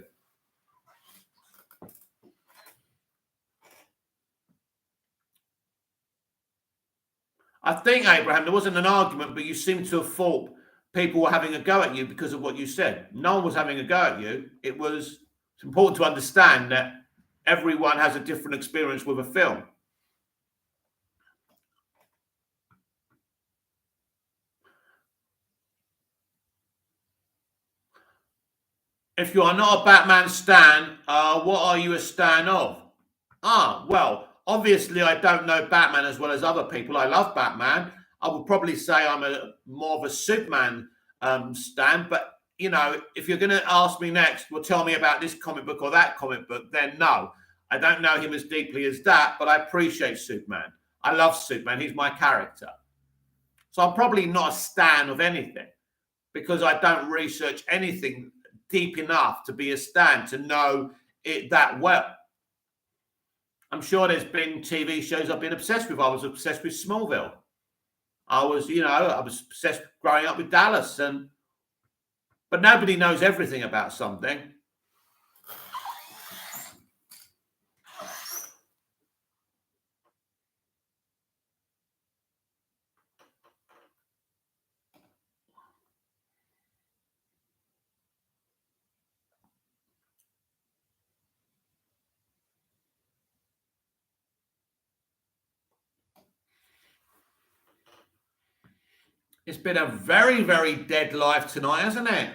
Speaker 1: I think, Abraham, there wasn't an argument, but you seem to have thought people were having a go at you because of what you said. No one was having a go at you. It's important to understand that everyone has a different experience with a film. If you are not a Batman stan, what are you a stan of? Well, obviously I don't know Batman as well as other people. I love Batman. I would probably say I'm a more of a Superman stan, but you know, if you're going to ask me next, well, tell me about this comic book or that comic book, then no, I don't know him as deeply as that, but I appreciate Superman. I love Superman. He's my character. So I'm probably not a stan of anything because I don't research anything deep enough to be a stan to know it that well. I'm sure there's been TV shows I've been obsessed with. I was obsessed with Smallville. I was obsessed growing up with Dallas, but nobody knows everything about something. It's been a very, very dead life tonight, hasn't it?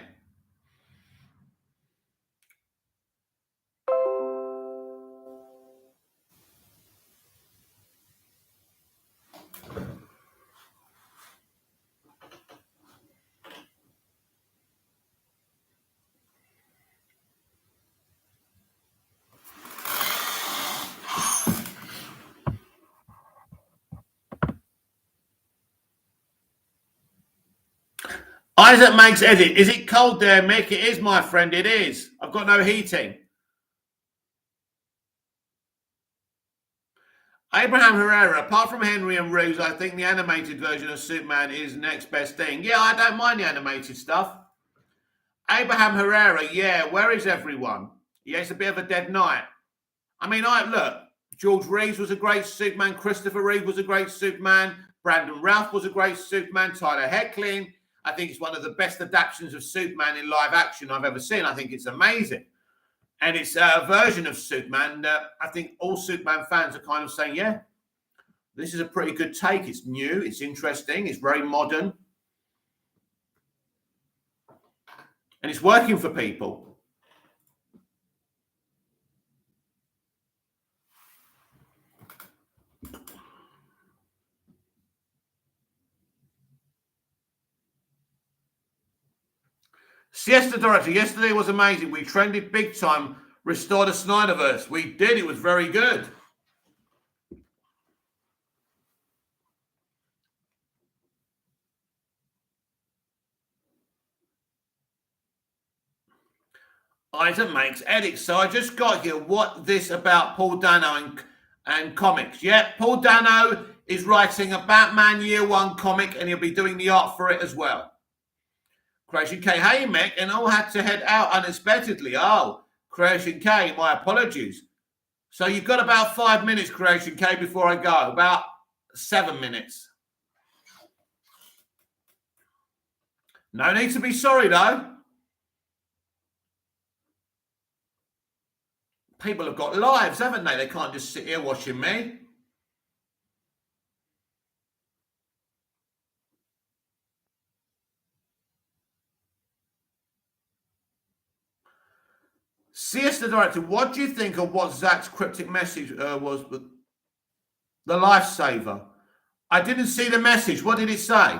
Speaker 1: Isaac makes edit. Is it cold there, Mick? It is, my friend. It is. I've got no heating. Abraham Herrera, apart from Henry and Ruse, I think the animated version of Superman is next best thing. Yeah, I don't mind the animated stuff. Abraham Herrera, yeah, where is everyone? Yeah, it's a bit of a dead night. I mean, look, George Reeves was a great Superman. Christopher Reeve was a great Superman. Brandon Routh was a great Superman. Tyler Hoechlin. I think it's one of the best adaptations of Superman in live action I've ever seen. I think it's amazing. And it's a version of Superman. I think all Superman fans are kind of saying, yeah, this is a pretty good take. It's new. It's interesting. It's very modern. And it's working for people. Siesta Director, yesterday was amazing. We trended big time. Restore the Snyderverse. We did. It was very good. Isaac makes edits. So I just got here. What this about Paul Dano and comics? Yeah, Paul Dano is writing a Batman Year One comic, and he'll be doing the art for it as well. Creation K, hey Mick, and all had to head out unexpectedly. Oh, Creation K, my apologies. So you've got about 5 minutes, Creation K, before I go. About 7 minutes. No need to be sorry though. People have got lives, haven't they? They can't just sit here watching me. Siesta Director, what do you think of what Zach's cryptic message was? The lifesaver. I didn't see the message. What did it say?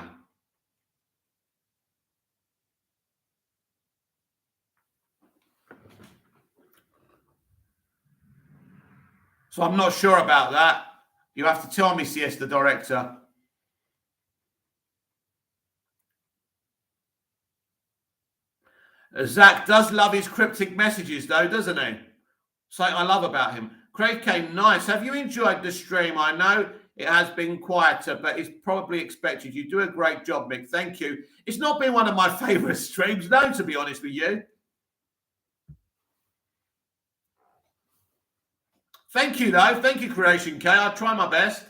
Speaker 1: So I'm not sure about that. You have to tell me, Siesta Director. Zach does love his cryptic messages, though, doesn't he? Something I love about him. Craig K, nice. Have you enjoyed the stream? I know it has been quieter, but it's probably expected. You do a great job, Mick. Thank you. It's not been one of my favourite streams, no, to be honest with you. Thank you, though. Thank you, Creation K. I'll try my best.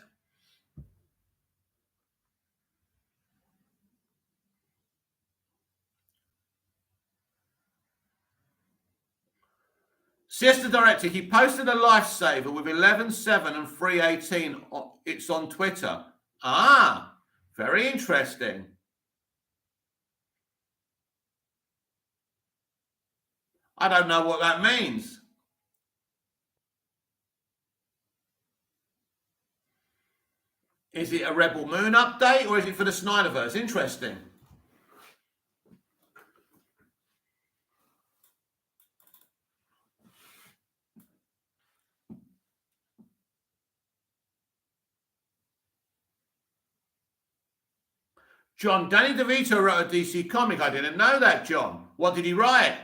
Speaker 1: Siesta Director, he posted a lifesaver with 11.7 and 3.18. It's on Twitter. Ah, very interesting. I don't know what that means. Is it a Rebel Moon update or is it for the Snyderverse? Interesting. John, Danny DeVito wrote a DC comic. I didn't know that, John. What did he write?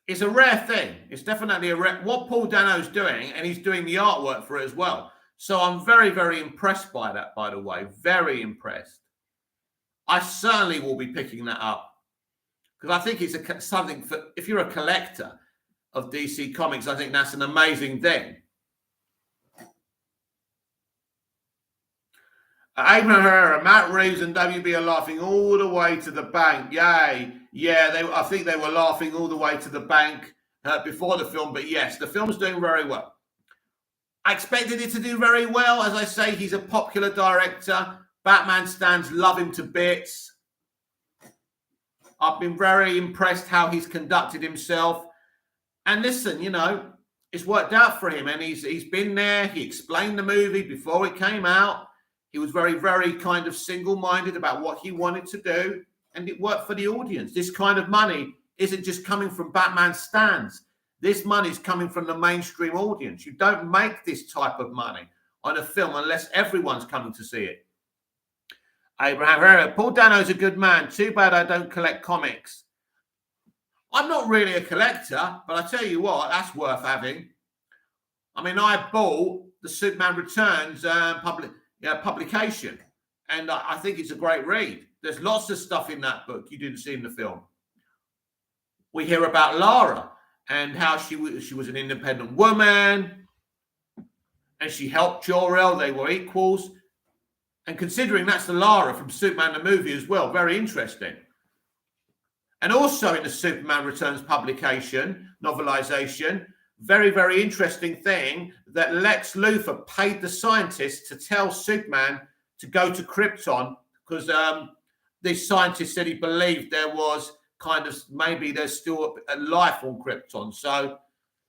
Speaker 1: It's a rare thing. It's definitely a rare. What Paul Dano's doing, and he's doing the artwork for it as well. So I'm very, very impressed by that, by the way. Very impressed. I certainly will be picking that up because I think it's something for, if you're a collector of DC comics, I think that's an amazing thing. Abraham Herrera, Matt Reeves and WB are laughing all the way to the bank. Yay. Yeah, I think they were laughing all the way to the bank before the film. But yes, the film's doing very well. I expected it to do very well. As I say, he's a popular director. Batman stands love him to bits. I've been very impressed how he's conducted himself. And listen, you know, it's worked out for him. And he's been there. He explained the movie before it came out. He was very, very kind of single-minded about what he wanted to do. And it worked for the audience. This kind of money isn't just coming from Batman stands. This money is coming from the mainstream audience. You don't make this type of money on a film unless everyone's coming to see it. Abraham Herrera, Paul Dano's a good man. Too bad I don't collect comics. I'm not really a collector, but I tell you what, that's worth having. I mean, I bought the Superman Returns publication, and I think it's a great read. There's lots of stuff in that book you didn't see in the film. We hear about Lara and how she was an independent woman, and she helped Jor-El. They were equals. And considering that's the Lara from Superman the movie as well, very interesting. And also in the Superman Returns publication, novelization, very, very interesting thing that Lex Luthor paid the scientists to tell Superman to go to Krypton because this scientist said he believed there was kind of, maybe there's still a life on Krypton. So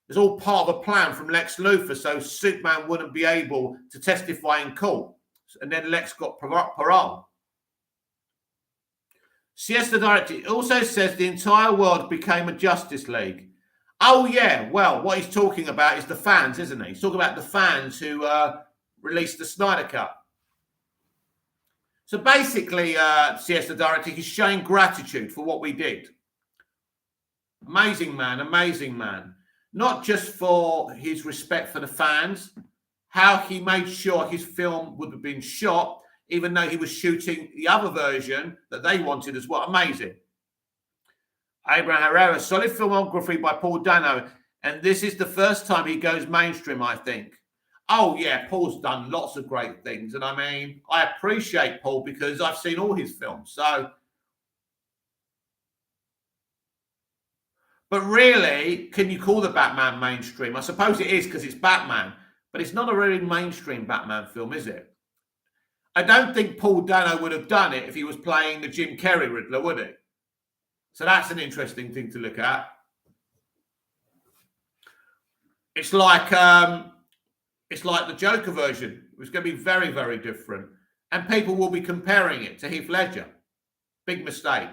Speaker 1: it's all part of a plan from Lex Luthor so Superman wouldn't be able to testify in court. And then Lex got parole. Siesta Director also says the entire world became a Justice League. Oh, yeah. Well, what he's talking about is the fans, isn't he? He's talking about the fans who released the Snyder Cut. So basically, Siesta Director, he's showing gratitude for what we did. Amazing man, amazing man. Not just for his respect for the fans, how he made sure his film would have been shot, even though he was shooting the other version that they wanted as well. Amazing. Abraham Herrera, solid filmography by Paul Dano. And this is the first time he goes mainstream, I think. Oh, yeah, Paul's done lots of great things. And I mean, I appreciate Paul because I've seen all his films. So, but really, can you call the Batman mainstream? I suppose it is because it's Batman. But it's not a really mainstream Batman film, is it? I don't think Paul Dano would have done it if he was playing the Jim Carrey Riddler, would he? So that's an interesting thing to look at. It's like the Joker version. It was going to be very, very different. And people will be comparing it to Heath Ledger. Big mistake.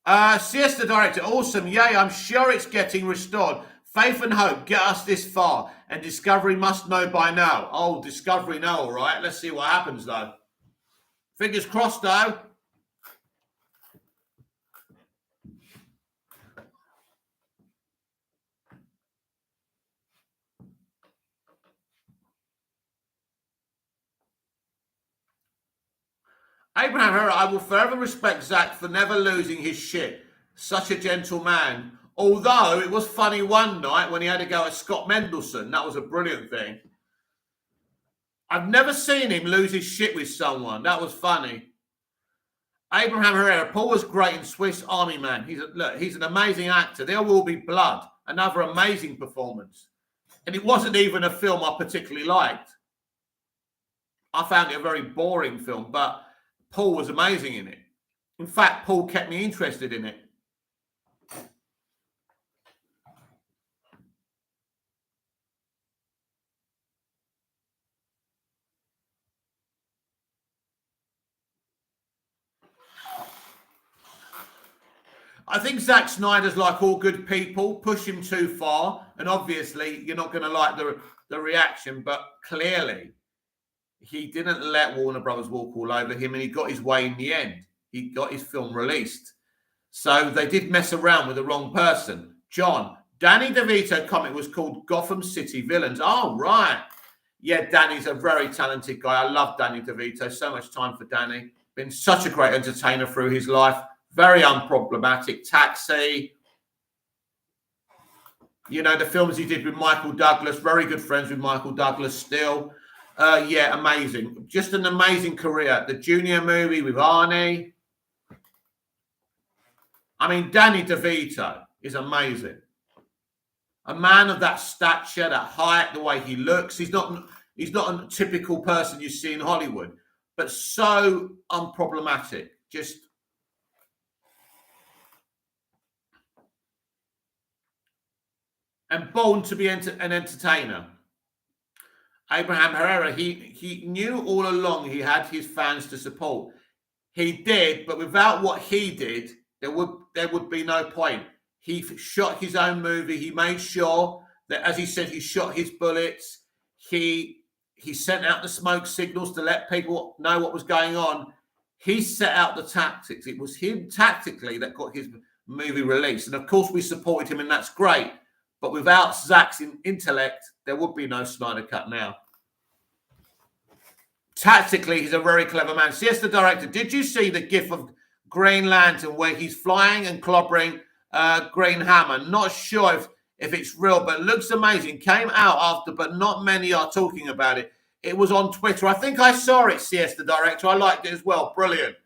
Speaker 1: Siesta Director, awesome. Yay, I'm sure it's getting restored. Faith and hope get us this far, and Discovery must know by now. Oh, Discovery know, all right. Let's see what happens, though. Fingers crossed, though. Abraham Herrera, I will forever respect Zach for never losing his shit. Such a gentle man. Although it was funny one night when he had to go at Scott Mendelson. That was a brilliant thing. I've never seen him lose his shit with someone. That was funny. Abraham Herrera, Paul was great in Swiss Army Man. He's an amazing actor. There Will Be Blood, another amazing performance. And it wasn't even a film I particularly liked. I found it a very boring film, but Paul was amazing in it. In fact, Paul kept me interested in it. I think Zack Snyder's like all good people, push him too far, and obviously you're not going to like the reaction, but clearly he didn't let Warner Brothers walk all over him, and he got his way in the end. He got his film released. So they did mess around with the wrong person. John, Danny DeVito comic was called Gotham City Villains. Oh, right. Yeah, Danny's a very talented guy. I love Danny DeVito. So much time for Danny. Been such a great entertainer through his life. Very unproblematic. Taxi. You know, the films he did with Michael Douglas. Very good friends with Michael Douglas still. Yeah, amazing. Just an amazing career. The Junior movie with Arnie. I mean, Danny DeVito is amazing. A man of that stature, that height, the way he looks. He's not a typical person you see in Hollywood, but so unproblematic. Just and born to be an entertainer. Abraham Herrera, he knew all along he had his fans to support. He did, but without what he did, there would be no point. He shot his own movie. He made sure that, as he said, he shot his bullets. He sent out the smoke signals to let people know what was going on. He set out the tactics. It was him tactically that got his movie released. And of course, we supported him, and that's great. But without Zack's intellect, there would be no Snyder Cut now. Tactically, he's a very clever man. CS the director, did you see the gif of Green Lantern where he's flying and clobbering Green Hammer? Not sure if it's real, but it looks amazing. Came out after, but not many are talking about it. It was on Twitter. I think I saw it, CS the director. I liked it as well. Brilliant.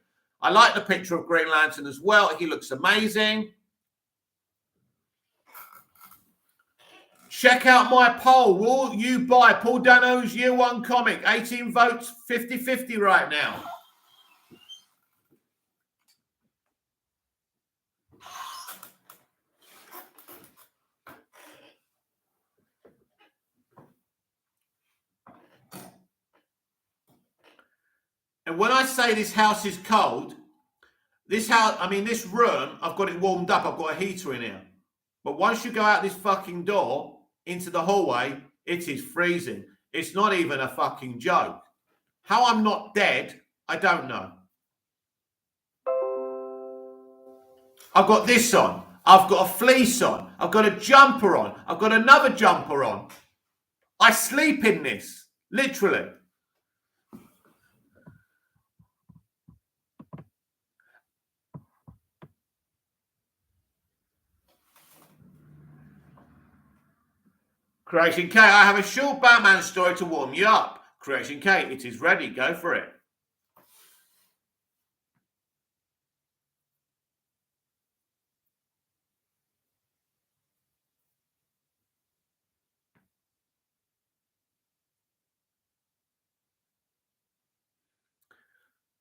Speaker 1: I like the picture of Green Lantern as well. He looks amazing. Check out my poll. Will you buy Paul Dano's Year One comic? 18 votes, 50-50 right now. And when I say this house is cold, this room, I've got it warmed up. I've got a heater in here. But once you go out this fucking door into the hallway, it is freezing. It's not even a fucking joke. How I'm not dead, I don't know. I've got this on. I've got a fleece on. I've got a jumper on. I've got another jumper on. I sleep in this, literally. Creation K, I have a short Batman story to warm you up. Creation K, it is ready. Go for it.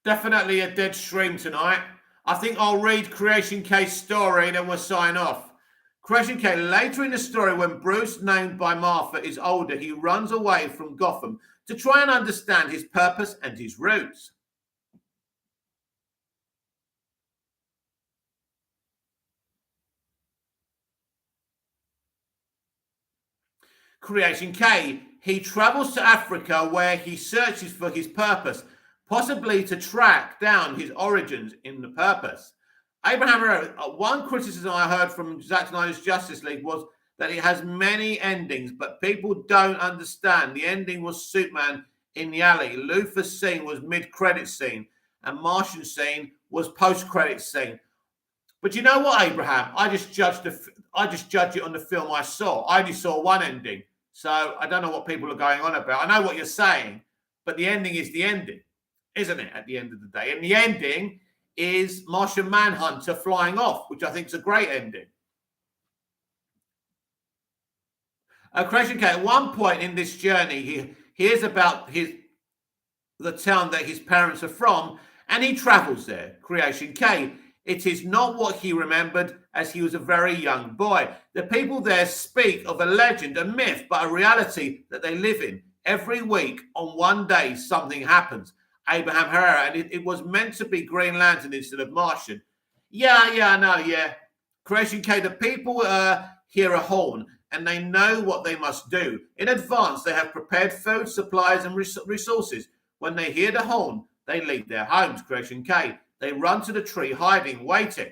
Speaker 1: Definitely a dead stream tonight. I think I'll read Creation K's story, then we'll sign off. Creation K, later in the story, when Bruce, named by Martha, is older, he runs away from Gotham to try and understand his purpose and his roots. Creation K, he travels to Africa where he searches for his purpose, possibly to track down his origins in the purpose. Abraham Herrera, one criticism I heard from Zack Snyder's Justice League was that it has many endings, but people don't understand. The ending was Superman in the alley. Luthor's scene was mid-credit scene, and Martian scene was post-credit scene. But you know what, Abraham? I just judge it on the film I saw. I only saw one ending, so I don't know what people are going on about. I know what you're saying, but the ending is the ending, isn't it? At the end of the day, and the ending is Martian Manhunter flying off, which I think is a great ending. Creation K, at one point in this journey, he hears about the town that his parents are from, and he travels there. Creation K, it is not what he remembered as he was a very young boy. The people there speak of a legend, a myth, but a reality that they live in. Every week, on one day, something happens. Abraham Herrera, and it was meant to be Green Lantern instead of Martian. Yeah. Creation K, the people hear a horn, and they know what they must do. In advance, they have prepared food, supplies, and resources. When they hear the horn, they leave their homes. Creation K, they run to the tree, hiding, waiting.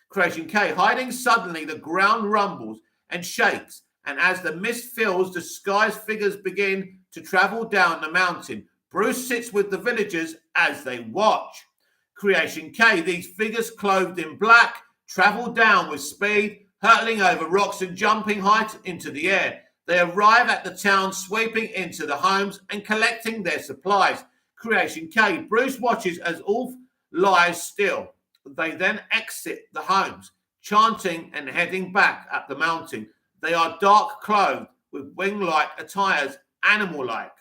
Speaker 1: Creation K, hiding suddenly, the ground rumbles and shakes, and as the mist fills, the sky's figures begin to travel down the mountain. Bruce sits with the villagers as they watch. Creation K, these figures clothed in black travel down with speed, hurtling over rocks and jumping high into the air. They arrive at the town, sweeping into the homes and collecting their supplies. Creation K, Bruce watches as all lies still. They then exit the homes, chanting and heading back up the mountain. They are dark clothed with wing-like attires, animal-like.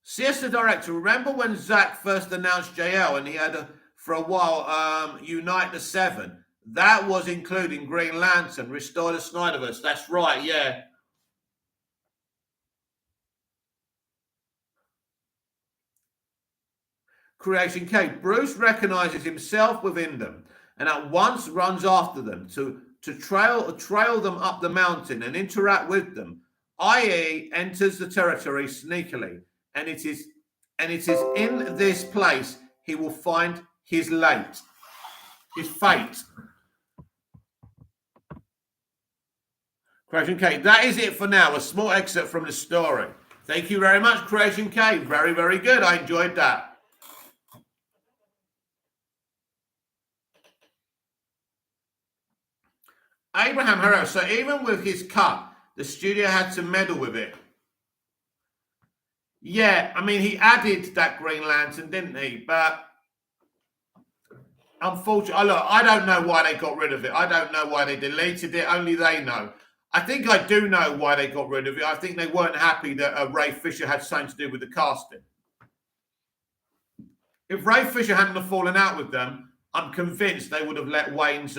Speaker 1: Siesta director, remember when Zach first announced JL and he had for a while Unite the Seven? That was including Green Lantern, Restore the Snyderverse. That's right, yeah. Creation K. Bruce recognizes himself within them and at once runs after them to trail them up the mountain and interact with them, i.e., enters the territory sneakily. And it is in this place he will find his fate. Creation K. That is it for now. A small excerpt from the story. Thank you very much, Creation K. Very, very good. I enjoyed that. Abraham Herrera. So even with his cut, the studio had to meddle with it. Yeah, I mean, he added that Green Lantern, didn't he? But unfortunately, look, I don't know why they got rid of it. I don't know why they deleted it. Only they know. I think I do know why they got rid of it. I think they weren't happy that Ray Fisher had something to do with the casting. If Ray Fisher hadn't have fallen out with them, I'm convinced they would have let Wayne's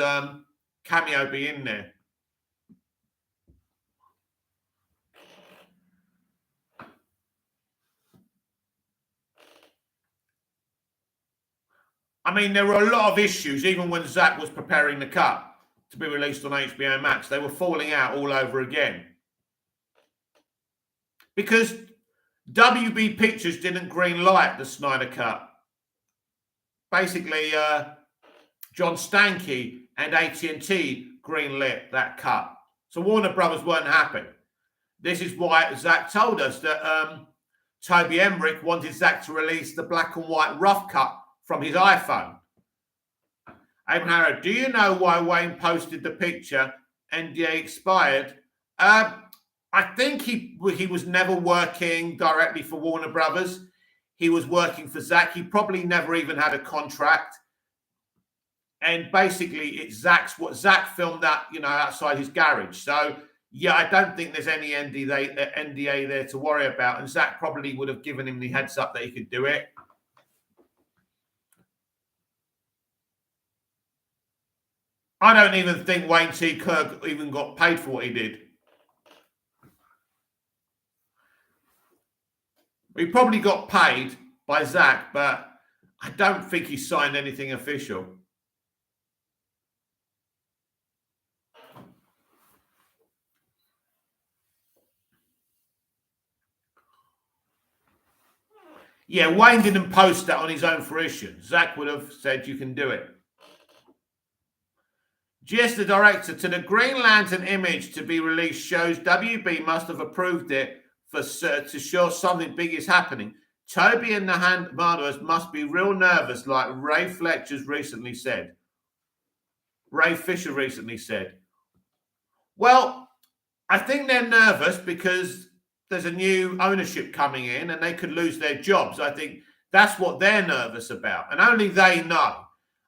Speaker 1: cameo be in there. I mean, there were a lot of issues, even when Zach was preparing the cut to be released on HBO Max. They were falling out all over again. Because WB Pictures didn't green light the Snyder Cut. Basically, John Stankey and AT&T greenlit that cut. So Warner Brothers weren't happy. This is why Zach told us that Toby Emmerich wanted Zach to release the black and white rough cut from his iPhone. Abraham, do you know why Wayne posted the picture NDA expired? I think he was never working directly for Warner Brothers. He was working for Zach. He probably never even had a contract. And basically, it's what Zach filmed that, outside his garage. So, yeah, I don't think there's any NDA there to worry about. And Zach probably would have given him the heads up that he could do it. I don't even think Wayne T. Kirk even got paid for what he did. He probably got paid by Zach, but I don't think he signed anything official. Yeah, Wayne didn't post that on his own fruition. Zach would have said, you can do it. Just the director, to the Green Lantern image to be released shows WB must have approved it to show something big is happening. Toby and the handlers must be real nervous, like Ray Fletcher's recently said. Ray Fisher recently said. Well, I think they're nervous because there's a new ownership coming in and they could lose their jobs. I think that's what they're nervous about. And only they know.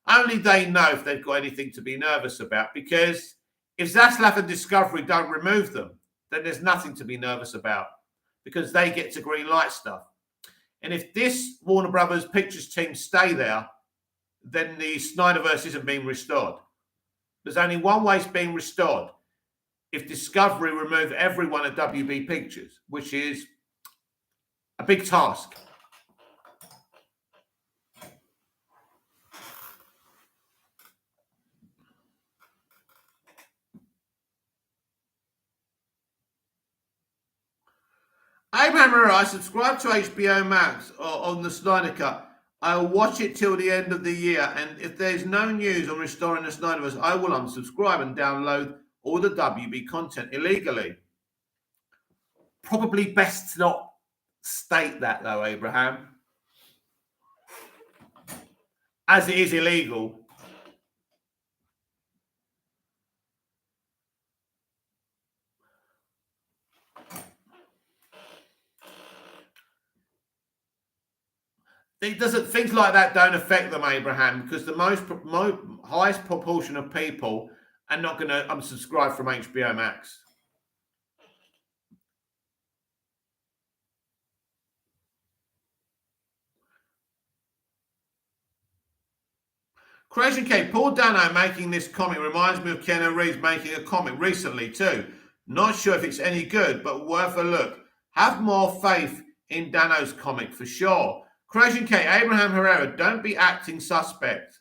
Speaker 1: Only they know if they've got anything to be nervous about, because if Zaslav and Discovery don't remove them, then there's nothing to be nervous about because they get to green light stuff. And if this Warner Brothers Pictures team stay there, then the Snyderverse isn't being restored. There's only one way it's being restored: if Discovery remove everyone at WB Pictures, which is a big task. Abraham Herrera, I subscribe to HBO Max on the Snyder Cut. I'll watch it till the end of the year, and if there's no news on restoring the Snyderverse, I will unsubscribe and download all the WB content illegally. Probably best to not state that, though, Abraham, as it is illegal. Things like that don't affect them, Abraham, because the highest proportion of people are not going to unsubscribe from HBO Max. Creation K, Paul Dano making this comic reminds me of Keanu Reeves making a comic recently too. Not sure if it's any good, but worth a look. Have more faith in Dano's comic for sure. Creation K, Abraham Herrera, don't be acting suspect.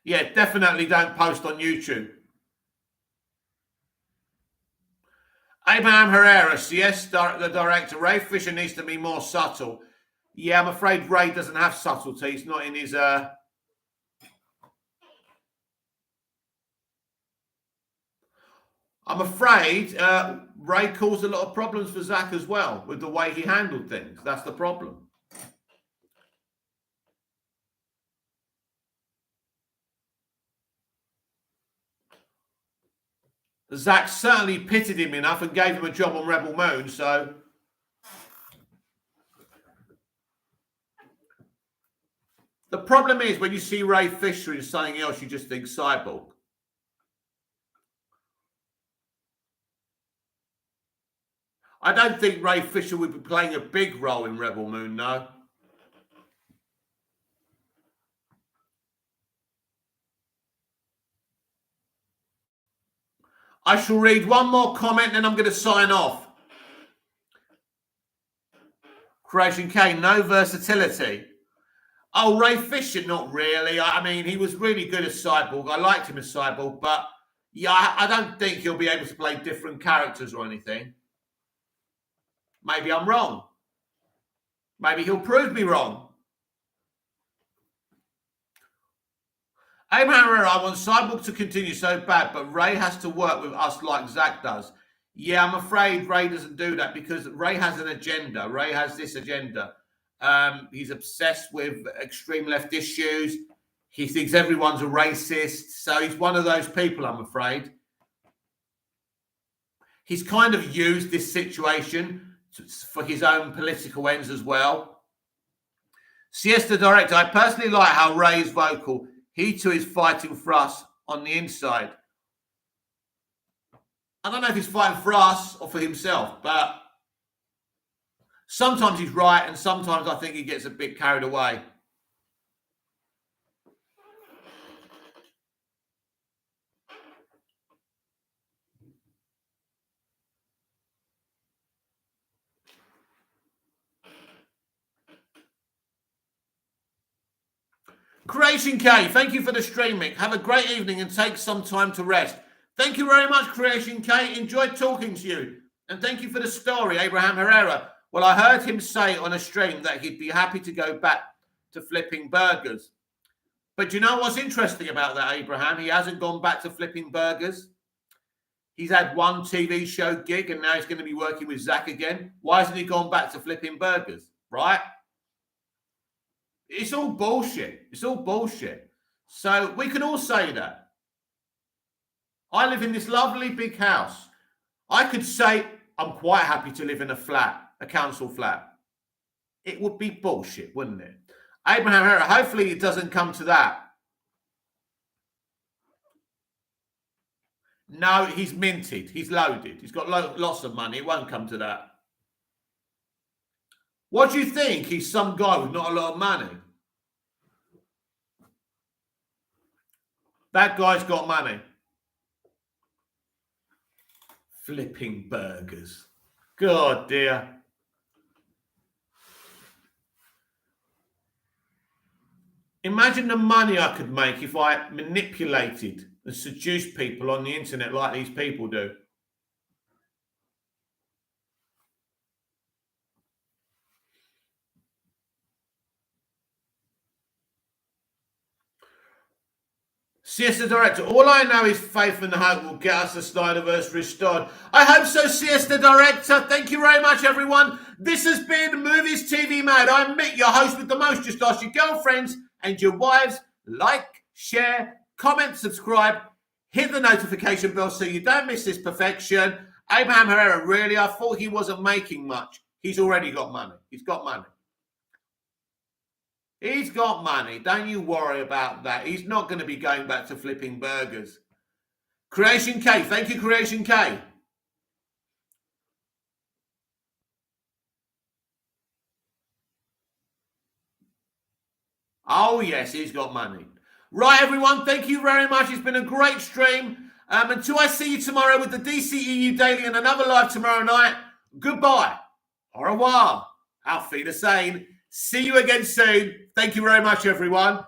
Speaker 1: Yeah, definitely don't post on YouTube. Abraham Herrera, yes, the director. Ray Fisher needs to be more subtle. Yeah, I'm afraid Ray doesn't have subtlety. It's not in his... I'm afraid Ray caused a lot of problems for Zach as well with the way he handled things. That's the problem. Zach certainly pitied him enough and gave him a job on Rebel Moon, so... The problem is when you see Ray Fisher in something else, you just think Cyborg. I don't think Ray Fisher would be playing a big role in Rebel Moon, no. I shall read one more comment, then I'm going to sign off. Creation K, no versatility. Oh, Ray Fisher, not really. I mean, he was really good as Cyborg. I liked him as Cyborg, but yeah, I don't think he'll be able to play different characters or anything. Maybe I'm wrong. Maybe he'll prove me wrong. Abraham Herrera, I want Cyborg to continue so bad, but Ray has to work with us like Zach does. Yeah, I'm afraid Ray doesn't do that because Ray has an agenda. Ray has this agenda. He's obsessed with extreme left issues. He thinks everyone's a racist. So he's one of those people, I'm afraid. He's kind of used this situation for his own political ends as well. Siesta Director, I personally like how Ray is vocal. He too is fighting for us on the inside. I don't know if he's fighting for us or for himself, but sometimes he's right and sometimes I think he gets a bit carried away. Creation K, thank you for the streaming. Have a great evening and take some time to rest. Thank you very much, Creation K. Enjoyed talking to you. And thank you for the story, Abraham Herrera. Well, I heard him say on a stream that he'd be happy to go back to flipping burgers. But you know what's interesting about that, Abraham? He hasn't gone back to flipping burgers. He's had one TV show gig and now he's going to be working with Zach again. Why hasn't he gone back to flipping burgers, right? It's all bullshit. It's all bullshit. So we can all say that. I live in this lovely big house. I could say I'm quite happy to live in a flat, a council flat. It would be bullshit, wouldn't it? Abraham Herrera, hopefully it doesn't come to that. No, he's minted. He's loaded. He's got lots of money. It won't come to that. What do you think? He's some guy with not a lot of money. That guy's got money. Flipping burgers. God dear. Imagine the money I could make if I manipulated and seduced people on the internet like these people do. Siesta Director, all I know is faith and hope will get us the Snyderverse restored. I hope so, Siesta Director. Thank you very much, everyone. This has been Movies TV Mad. I'm Mick, your host with the most. Just ask your girlfriends and your wives. Like, share, comment, subscribe. Hit the notification bell so you don't miss this perfection. Abraham Herrera, really? I thought he wasn't making much. He's already got money. He's got money. He's got money. Don't you worry about that. He's not going to be going back to flipping burgers. Creation K. Thank you, Creation K. Oh, yes, he's got money. Right, everyone. Thank you very much. It's been a great stream. Until I see you tomorrow with the DCEU Daily and another live tomorrow night, goodbye. Au revoir. Auf Wiedersehen. See you again soon. Thank you very much, everyone.